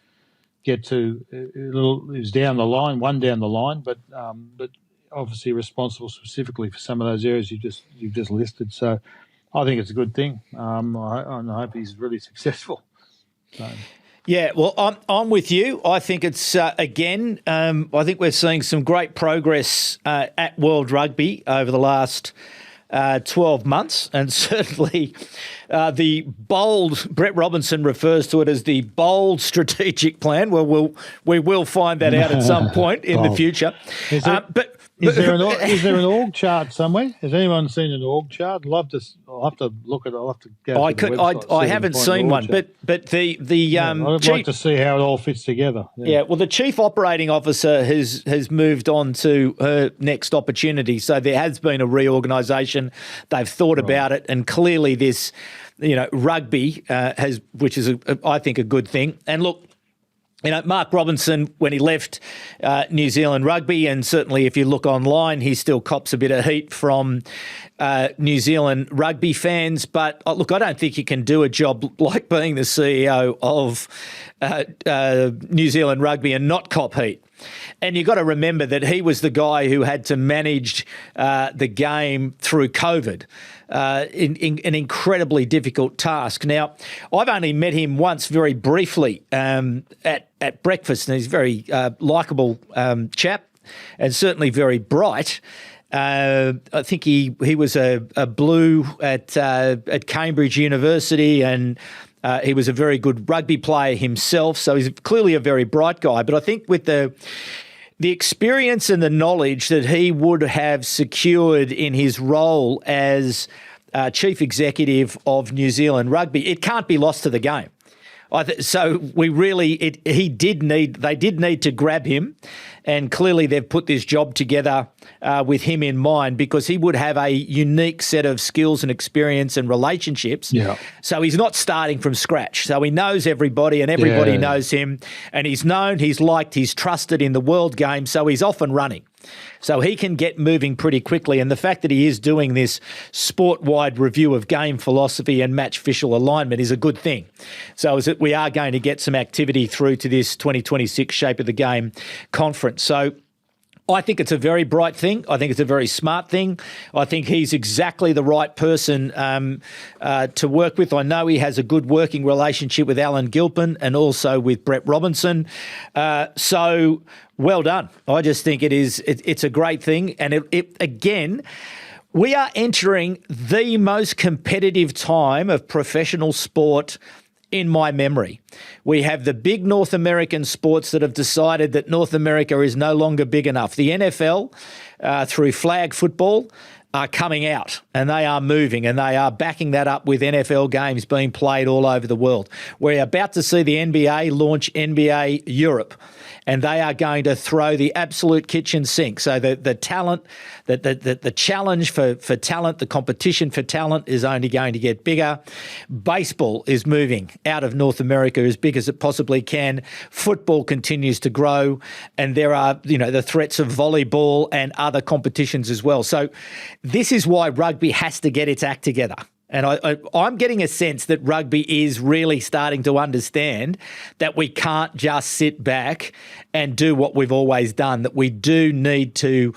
get to who's down the line, but obviously responsible specifically for some of those areas you've just listed. So I think it's a good thing. I hope he's really successful. So. Yeah, well, I'm with you. I think it's, again, I think we're seeing some great progress at World Rugby over the last 12 months, and certainly the bold, Brett Robinson refers to it as the bold strategic plan. Well, we will find that out at some point in the future. Is there an org chart somewhere? Has anyone seen an org chart? I'll have to look at it. I'll have to go to the website. I haven't seen one, but the I'd like to see how it all fits together. Yeah, well, the chief operating officer has moved on to her next opportunity, so there has been a reorganisation. They've thought about it, and clearly this, rugby which is I think a good thing. And look, Mark Robinson, when he left New Zealand Rugby, and certainly if you look online, he still cops a bit of heat from New Zealand Rugby fans. But look, I don't think you can do a job like being the CEO of New Zealand Rugby and not cop heat. And you've got to remember that he was the guy who had to manage the game through COVID. in an incredibly difficult task. Now, I've only met him once very briefly at breakfast, and he's a very likeable chap and certainly very bright. I think he was a Blue at Cambridge University, and he was a very good rugby player himself. So he's clearly a very bright guy. But I think with the experience and the knowledge that he would have secured in his role as chief executive of New Zealand Rugby, it can't be lost to the game. So they did need to grab him, and clearly they've put this job together with him in mind, because he would have a unique set of skills and experience and relationships. Yeah. So he's not starting from scratch. So he knows everybody, and everybody knows him, and he's known, he's liked, he's trusted in the world game. So he's off and running. So he can get moving pretty quickly. And the fact that he is doing this sport-wide review of game philosophy and match official alignment is a good thing. So we are going to get some activity through to this 2026 Shape of the Game conference. So I think it's a very bright thing. I think it's a very smart thing. I think he's exactly the right person to work with. I know he has a good working relationship with Alan Gilpin and also with Brett Robinson. So well done. I just think it's a great thing. And it again, we are entering the most competitive time of professional sport in my memory. We have the big North American sports that have decided that North America is no longer big enough. The NFL, through flag football, are coming out, and they are moving, and they are backing that up with NFL games being played all over the world. We're about to see the NBA launch NBA Europe, and they are going to throw the absolute kitchen sink. So the talent, the challenge for talent, the competition for talent is only going to get bigger. Baseball is moving out of North America as big as it possibly can. Football continues to grow, and there are, the threats of volleyball and other competitions as well. So this is why rugby has to get its act together. And I'm getting a sense that rugby is really starting to understand that we can't just sit back and do what we've always done, that we do need to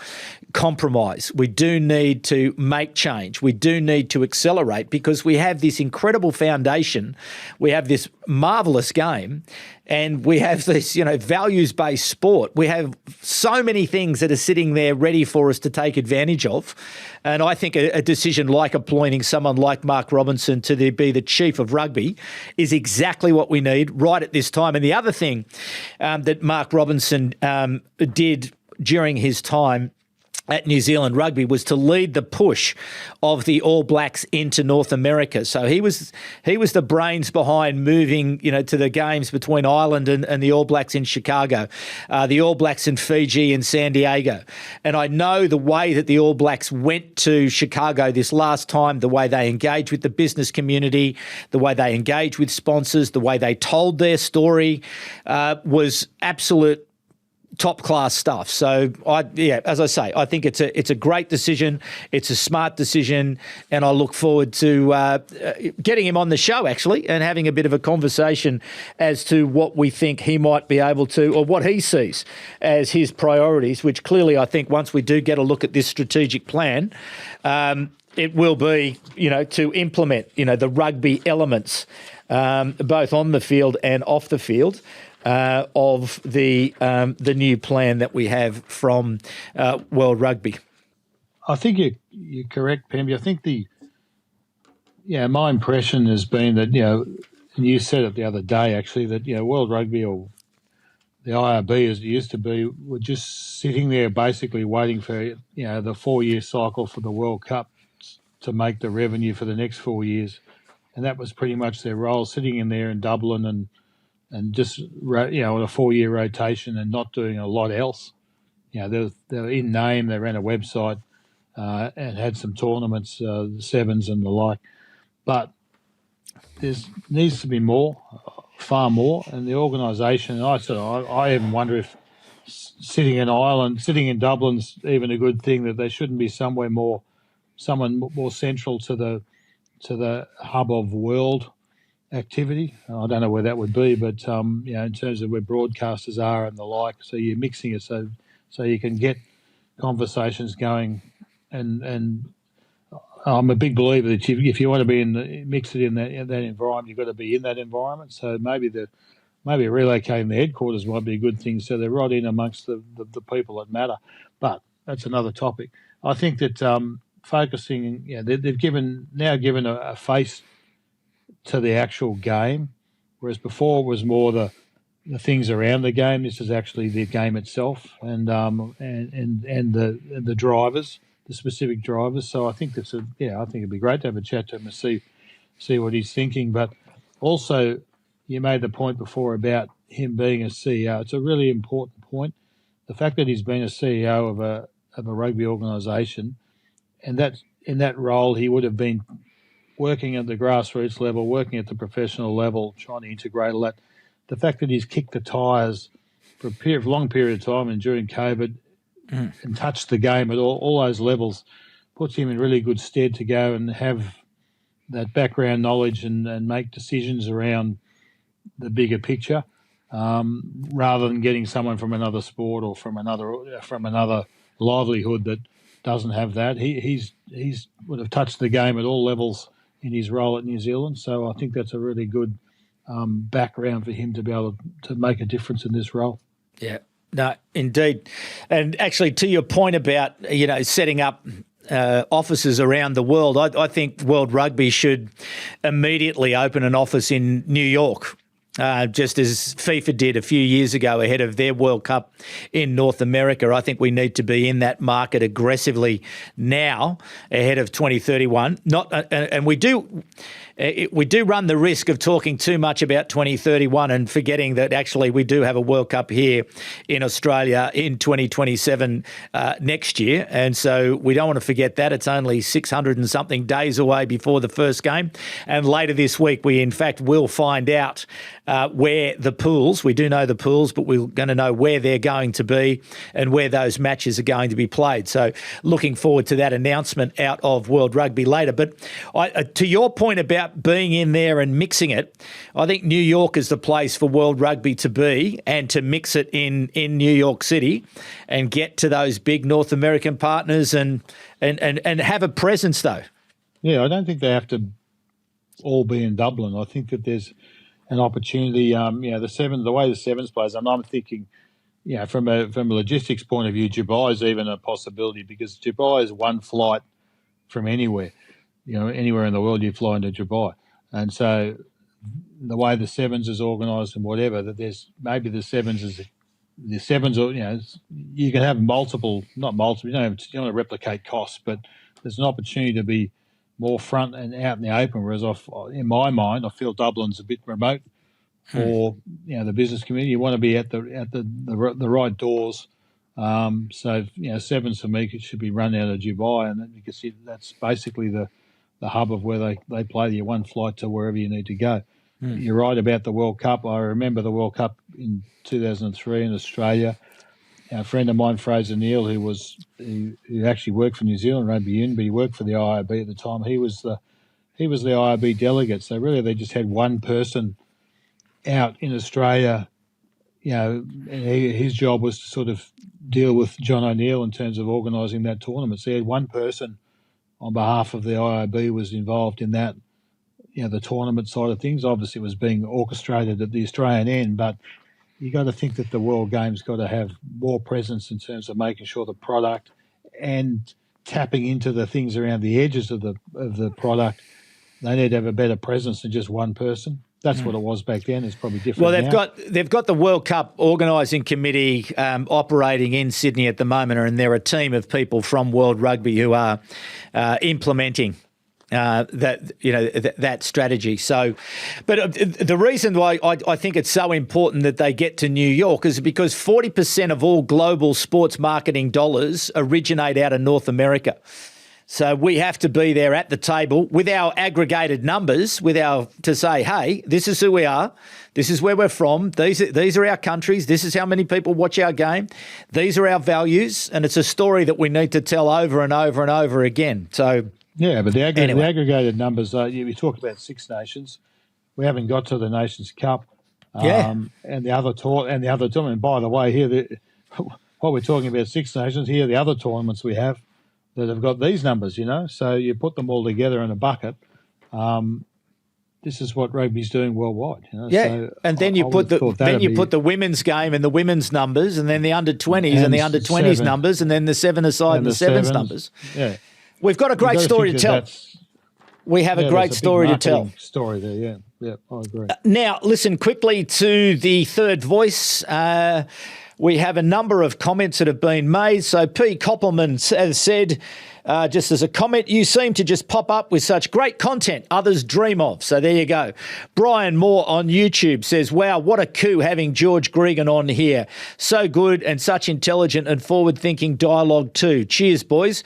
compromise. We do need to make change. We do need to accelerate, because we have this incredible foundation. We have this marvellous game, and we have this, values-based sport. We have so many things that are sitting there ready for us to take advantage of. And I think a decision like appointing someone like Mark Robinson to be the chief of rugby is exactly what we need right at this time. And the other thing that Mark Robinson did during his time at New Zealand Rugby was to lead the push of the All Blacks into North America. So he was the brains behind moving, to the games between Ireland and the All Blacks in Chicago, the All Blacks in Fiji and San Diego. And I know the way that the All Blacks went to Chicago this last time, the way they engaged with the business community, the way they engaged with sponsors, the way they told their story was absolute top-class stuff. So, as I say, I think it's a great decision. It's a smart decision, and I look forward to getting him on the show, actually, and having a bit of a conversation as to what we think he might be able to, or what he sees as his priorities, which clearly I think once we do get a look at this strategic plan, it will be, to implement, the rugby elements, both on the field and off the field, of the new plan that we have from World Rugby. I think you're correct, Pemby. I think my impression has been that, and you said it the other day actually, that, World Rugby, or the IRB as it used to be, were just sitting there basically waiting for, the 4-year cycle for the World Cup to make the revenue for the next 4 years. And that was pretty much their role, sitting in there in Dublin and just, on a 4-year rotation and not doing a lot else. They were in name, they ran a website and had some tournaments, the Sevens and the like. But there needs to be more, far more, and the organisation, I even wonder if sitting in Ireland, sitting in Dublin's even a good thing, that they shouldn't be someone more central to the hub of world activity. I don't know where that would be, but in terms of where broadcasters are and the like, so you're mixing it so you can get conversations going, and I'm a big believer that if you want to be mix it in that environment, you've got to be in that environment. So maybe relocating the headquarters might be a good thing, so they're right in amongst the people that matter. But that's another topic. I think that focusing, they've given a face to the actual game, whereas before it was more the things around the game. This is actually the game itself, and the drivers, the specific drivers. So I think I think it'd be great to have a chat to him and see what he's thinking. But also, you made the point before about him being a CEO. It's a really important point. The fact that he's been a CEO of a rugby organisation, and that in that role he would have been working at the grassroots level, working at the professional level, trying to integrate all that. The fact that he's kicked the tyres for a long period of time and during COVID and touched the game at all those levels puts him in really good stead to go and have that background knowledge and make decisions around the bigger picture, rather than getting someone from another sport or from another livelihood that doesn't have that. He's would have touched the game at all levels in his role at New Zealand. So I think that's a really good background for him to be able to make a difference in this role. Yeah, no, indeed. And actually, to your point about, setting up offices around the world, I think World Rugby should immediately open an office in New York. Just as FIFA did a few years ago ahead of their World Cup in North America. I think we need to be in that market aggressively now ahead of 2031. And we do run the risk of talking too much about 2031 and forgetting that actually we do have a World Cup here in Australia in 2027 next year. And so we don't want to forget that. It's only 600 and something days away before the first game. And later this week, we in fact will find out where the pools, we do know the pools, but we're going to know where they're going to be and where those matches are going to be played. So looking forward to that announcement out of World Rugby later. But to your point about being in there and mixing it, I think New York is the place for World Rugby to be and to mix it in New York City and get to those big North American partners and have a presence though. Yeah, I don't think they have to all be in Dublin. I think that there's an opportunity, the way the Sevens plays, and I'm thinking, from a logistics point of view, Dubai is even a possibility because Dubai is one flight from anywhere. Anywhere in the world you fly into Dubai. And so the way the Sevens is organised and whatever, that there's maybe the Sevens, or, you can have multiple, not multiple, you don't want to replicate costs, but there's an opportunity to be more front and out in the open, whereas in my mind, I feel Dublin's a bit remote for the business community. You want to be at the right doors. So Sevens for me should be run out of Dubai, and you can see that's basically the hub of where they play your one flight to wherever you need to go. You're right about the World Cup. I remember the World Cup in 2003 in Australia. A friend of mine, Fraser Neal, who actually worked for New Zealand Rugby Union, but he worked for the IRB at the time. He was the IRB delegate. So really, they just had one person out in Australia. And his job was to sort of deal with John O'Neill in terms of organising that tournament. So he had one person on behalf of the IRB was involved in that, the tournament side of things. Obviously, it was being orchestrated at the Australian end, but you got to think that the World Games got to have more presence in terms of making sure the product and tapping into the things around the edges of the product. They need to have a better presence than just one person. That's what it was back then. It's probably different. Well, they've got the World Cup organising committee operating in Sydney at the moment, and they're a team of people from World Rugby who are implementing that strategy. So, but the reason why I think it's so important that they get to New York is because 40% of all global sports marketing dollars originate out of North America. So we have to be there at the table with our aggregated numbers, to say, hey, this is who we are, this is where we're from, these are our countries, this is how many people watch our game, these are our values, and it's a story that we need to tell over and over and over again. So. Yeah, but the aggregated numbers, we talked about Six Nations. We haven't got to the Nations Cup and the other tournament. By the way, here, what we're talking about Six Nations, here are the other tournaments we have. that have got these numbers, So you put them all together in a bucket. This is what rugby's doing worldwide. Yeah, so and then you put the women's game and the women's numbers, and then the under-20s and the under-20s numbers, and then the seven-a-side and the sevens numbers. Yeah, we've got a great story to tell. We have a great story to tell. Story there, yeah, I agree. Now, listen quickly to the third voice. We have a number of comments that have been made. So P. Koppelman has said, just as a comment, you seem to just pop up with such great content others dream of. So there you go. Brian Moore on YouTube says, wow, what a coup having George Gregan on here. So good and such intelligent and forward-thinking dialogue too. Cheers, boys.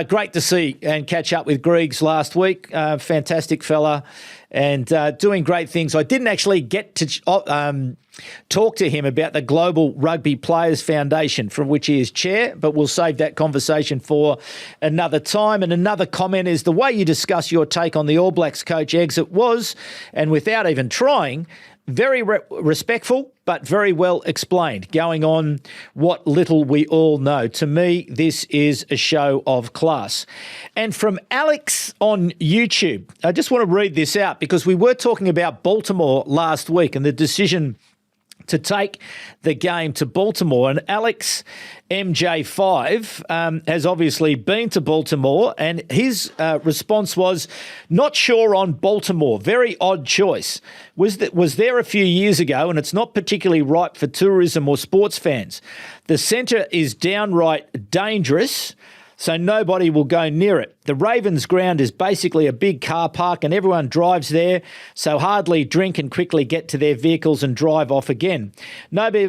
Great to see and catch up with Griggs last week. Fantastic fella and doing great things. I didn't actually get to talk to him about the Global Rugby Players Foundation, from which he is chair, but we'll save that conversation for another time. And another comment is the way you discuss your take on the All Blacks coach exit was, and without even trying, very respectful, but very well explained, going on what little we all know. To me, this is a show of class. And from Alex on YouTube, I just want to read this out because we were talking about Baltimore last week and the decision to take the game to Baltimore. And Alex MJ5 has obviously been to Baltimore, and his response was, not sure on Baltimore. Very odd choice. Was there a few years ago, and it's not particularly ripe for tourism or sports fans. The centre is downright dangerous, so nobody will go near it. The Ravens ground is basically a big car park and everyone drives there, so hardly drink and quickly get to their vehicles and drive off again. Nobody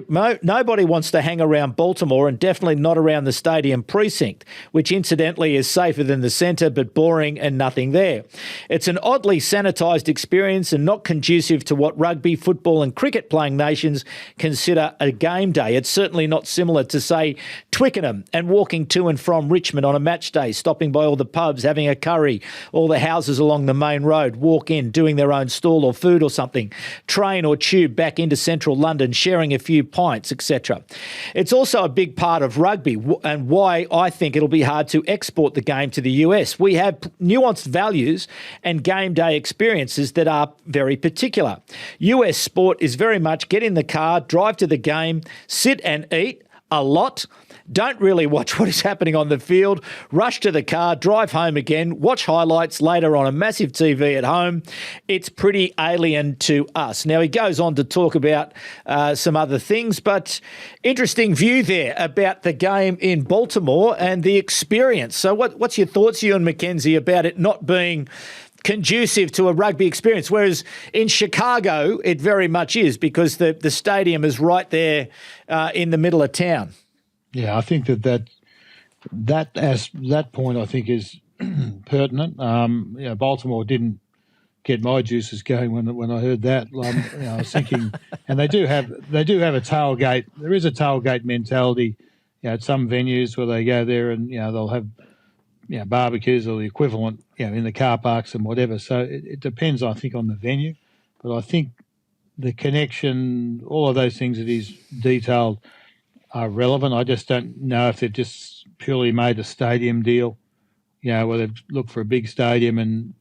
wants to hang around Baltimore and definitely not around the stadium precinct, which incidentally is safer than the centre but boring and nothing there. It's an oddly sanitised experience and not conducive to what rugby, football and cricket playing nations consider a game day. It's certainly not similar to, say, Twickenham and walking to and from Richmond on a match day, stopping by all the pubs, having a curry, all the houses along the main road, walk in, doing their own stall or food or something, train or tube back into central London, sharing a few pints, etc. It's also a big part of rugby and why I think it'll be hard to export the game to the US. We have nuanced values and game day experiences that are very particular. US sport is very much get in the car, drive to the game, sit and eat a lot, don't really watch what is happening on the field, rush to the car, drive home again, watch highlights later on a massive TV at home. It's pretty alien to us. Now, he goes on to talk about some other things, but interesting view there about the game in Baltimore and the experience. So what's your thoughts, Ewen McKenzie, about it not being conducive to a rugby experience, whereas in Chicago it very much is because the stadium is right there in the middle of town. Yeah, I think that point I think is pertinent. Baltimore didn't get my juices going when I heard that. I was thinking, and they do have a tailgate. There is a tailgate mentality, at some venues where they go there and they'll have barbecues or the equivalent, in the car parks and whatever. So it depends, I think, on the venue. But I think the connection, all of those things that he's detailed are relevant. I just don't know if they've just purely made a stadium deal, where they've looked for a big stadium and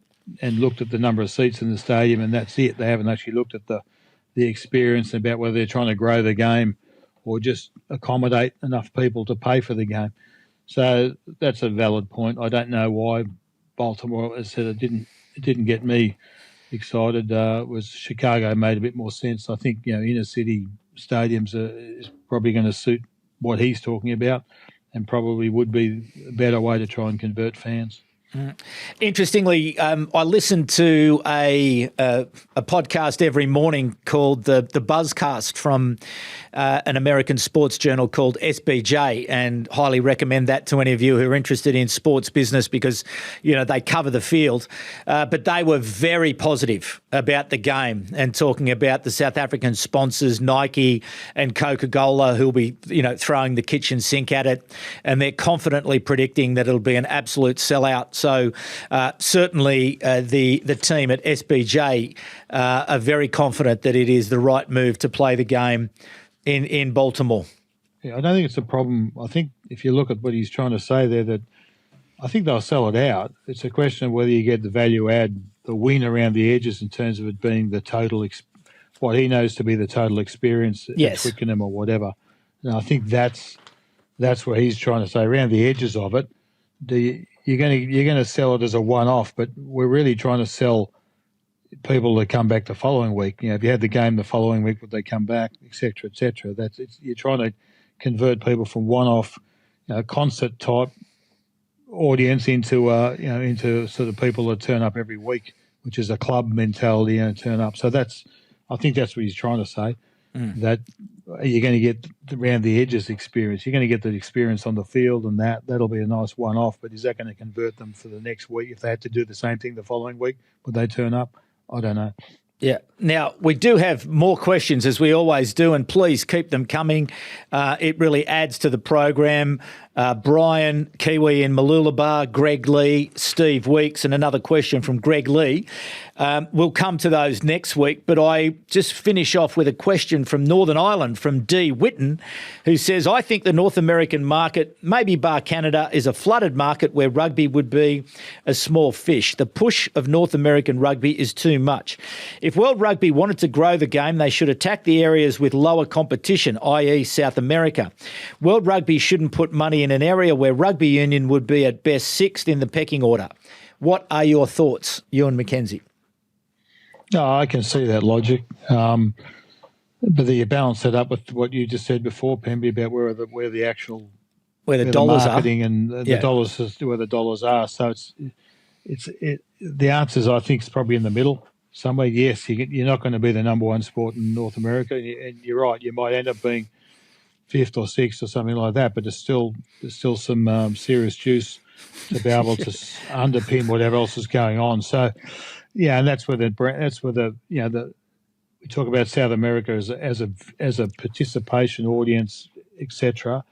looked at the number of seats in the stadium and that's it. They haven't actually looked at the experience about whether they're trying to grow the game or just accommodate enough people to pay for the game. So that's a valid point. I don't know why Baltimore, as I said, it didn't get me excited. Was Chicago made a bit more sense. I think inner city stadiums is probably going to suit what he's talking about, and probably would be a better way to try and convert fans. Interestingly, I listen to a podcast every morning called the Buzzcast from an American sports journal called SBJ, and highly recommend that to any of you who are interested in sports business because, they cover the field. But they were very positive about the game and talking about the South African sponsors, Nike and Coca-Cola, who'll be, throwing the kitchen sink at it. And they're confidently predicting that it'll be an absolute sellout. So certainly the team at SBJ are very confident that it is the right move to play the game in Baltimore. Yeah, I don't think it's a problem. I think if you look at what he's trying to say there, that I think they'll sell it out. It's a question of whether you get the value add, the win around the edges in terms of it being the total, what he knows to be the total experience at Twickenham or whatever. And I think that's what he's trying to say around the edges of it. You're going to sell it as a one-off, but we're really trying to sell people to come back the following week. If you had the game the following week, would they come back, et cetera, et cetera. You're trying to convert people from one-off, concert type audience into sort of people that turn up every week, which is a club mentality and turn up. So I think that's what he's trying to say. That you're going to get around the edges experience. You're going to get the experience on the field, and that'll be a nice one-off. But is that going to convert them for the next week? If they had to do the same thing the following week, would they turn up? I don't know. Yeah. Now, we do have more questions, as we always do, and please keep them coming. It really adds to the program. Brian, Kiwi in Mooloolaba, Greg Lee, Steve Weeks, and another question from Greg Lee. We'll come to those next week, but I just finish off with a question from Northern Ireland, from D. Witten, who says, I think the North American market, maybe bar Canada, is a flooded market where rugby would be a small fish. The push of North American rugby is too much. If World Rugby wanted to grow the game, they should attack the areas with lower competition, i.e. South America. World Rugby shouldn't put money in an area where rugby union would be at best sixth in the pecking order. What are your thoughts, Ewen McKenzie? No, I can see that logic. But you balance it up with what you just said before, Pemby, about where the dollars marketing are, and the dollars is where the dollars are. So the answers, I think, is probably in the middle somewhere. Yes, you're not going to be the number one sport in North America, and you're right. You might end up being fifth or sixth or something like that, but there's still some serious juice to be able to underpin whatever else is going on. So, yeah, and that's where we talk about South America as a participation audience, etc.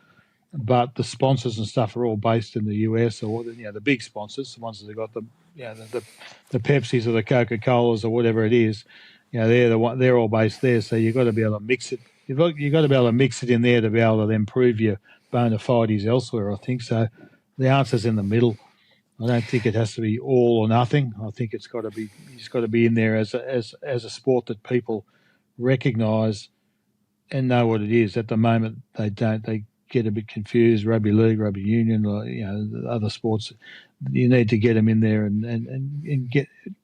But the sponsors and stuff are all based in the US, or the big sponsors, the ones that have got the Pepsis or the Coca-Colas or whatever it is. They're all based there. So you've got to be able to mix it. You've got to be able to mix it in there to be able to then prove your bona fides elsewhere, I think. So the answer's in the middle. I don't think it has to be all or nothing. I think it's got to be in there as a sport that people recognise and know what it is. At the moment, they don't. They get a bit confused. Rugby league, rugby union, or other sports. You need to get them in there and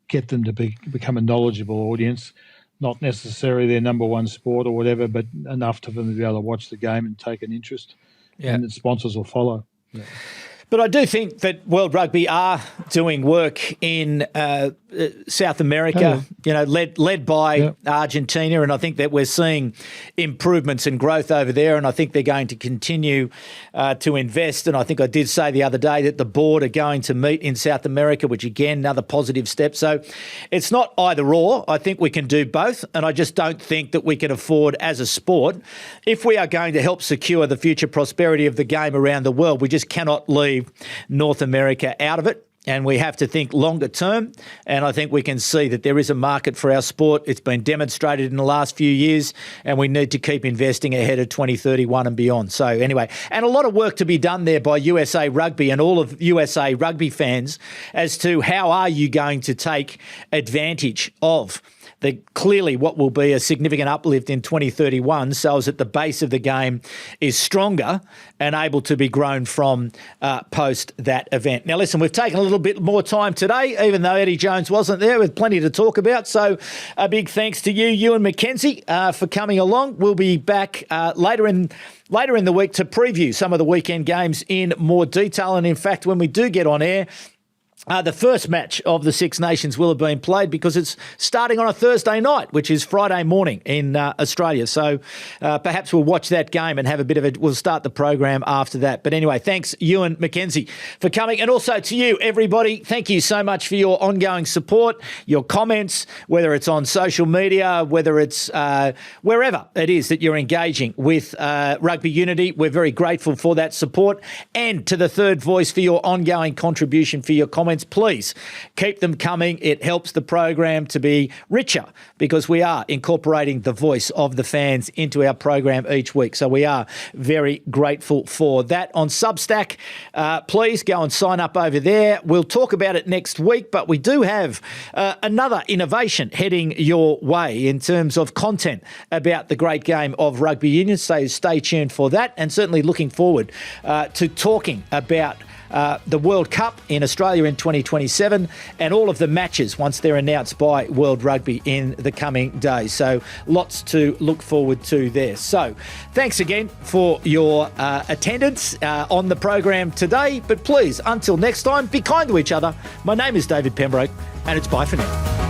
get them to become a knowledgeable audience. Not necessarily their number one sport or whatever, but enough for them to be able to watch the game and take an interest. Yeah. And the sponsors will follow. Yeah. But I do think that World Rugby are doing work in South America, led by Argentina, and I think that we're seeing improvements and growth over there, and I think they're going to continue to invest. And I think I did say the other day that the board are going to meet in South America, which again, another positive step. So it's not either or. I think we can do both, and I just don't think that we can afford as a sport, if we are going to help secure the future prosperity of the game around the world, we just cannot leave North America out of it, and we have to think longer term, and I think we can see that there is a market for our sport. It's been demonstrated in the last few years, and we need to keep investing ahead of 2031 and beyond. So anyway, and a lot of work to be done there by USA Rugby and all of USA Rugby fans as to how are you going to take advantage of clearly what will be a significant uplift in 2031, so as that the base of the game is stronger and able to be grown from post that event. Now, listen, we've taken a little bit more time today, even though Eddie Jones wasn't there, with plenty to talk about. So a big thanks to you, Ewen McKenzie, for coming along. We'll be back later in the week to preview some of the weekend games in more detail. And in fact, when we do get on air, the first match of the Six Nations will have been played because it's starting on a Thursday night, which is Friday morning in Australia. So perhaps we'll watch that game and have a bit of it. We'll start the program after that. But anyway, thanks, Ewen McKenzie, for coming. And also to you, everybody, thank you so much for your ongoing support, your comments, whether it's on social media, whether it's wherever it is that you're engaging with Rugby Unity. We're very grateful for that support. And to the Third Voice for your ongoing contribution, for your comments Appoints. Please keep them coming. It helps the program to be richer because we are incorporating the voice of the fans into our program each week. So we are very grateful for that. On Substack, please go and sign up over there. We'll talk about it next week, but we do have another innovation heading your way in terms of content about the great game of rugby union. So stay tuned for that, and certainly looking forward to talking about the World Cup in Australia in 2027 and all of the matches once they're announced by World Rugby in the coming days. So lots to look forward to there. So thanks again for your attendance on the program today. But please, until next time, be kind to each other. My name is David Pembroke, and it's bye for now.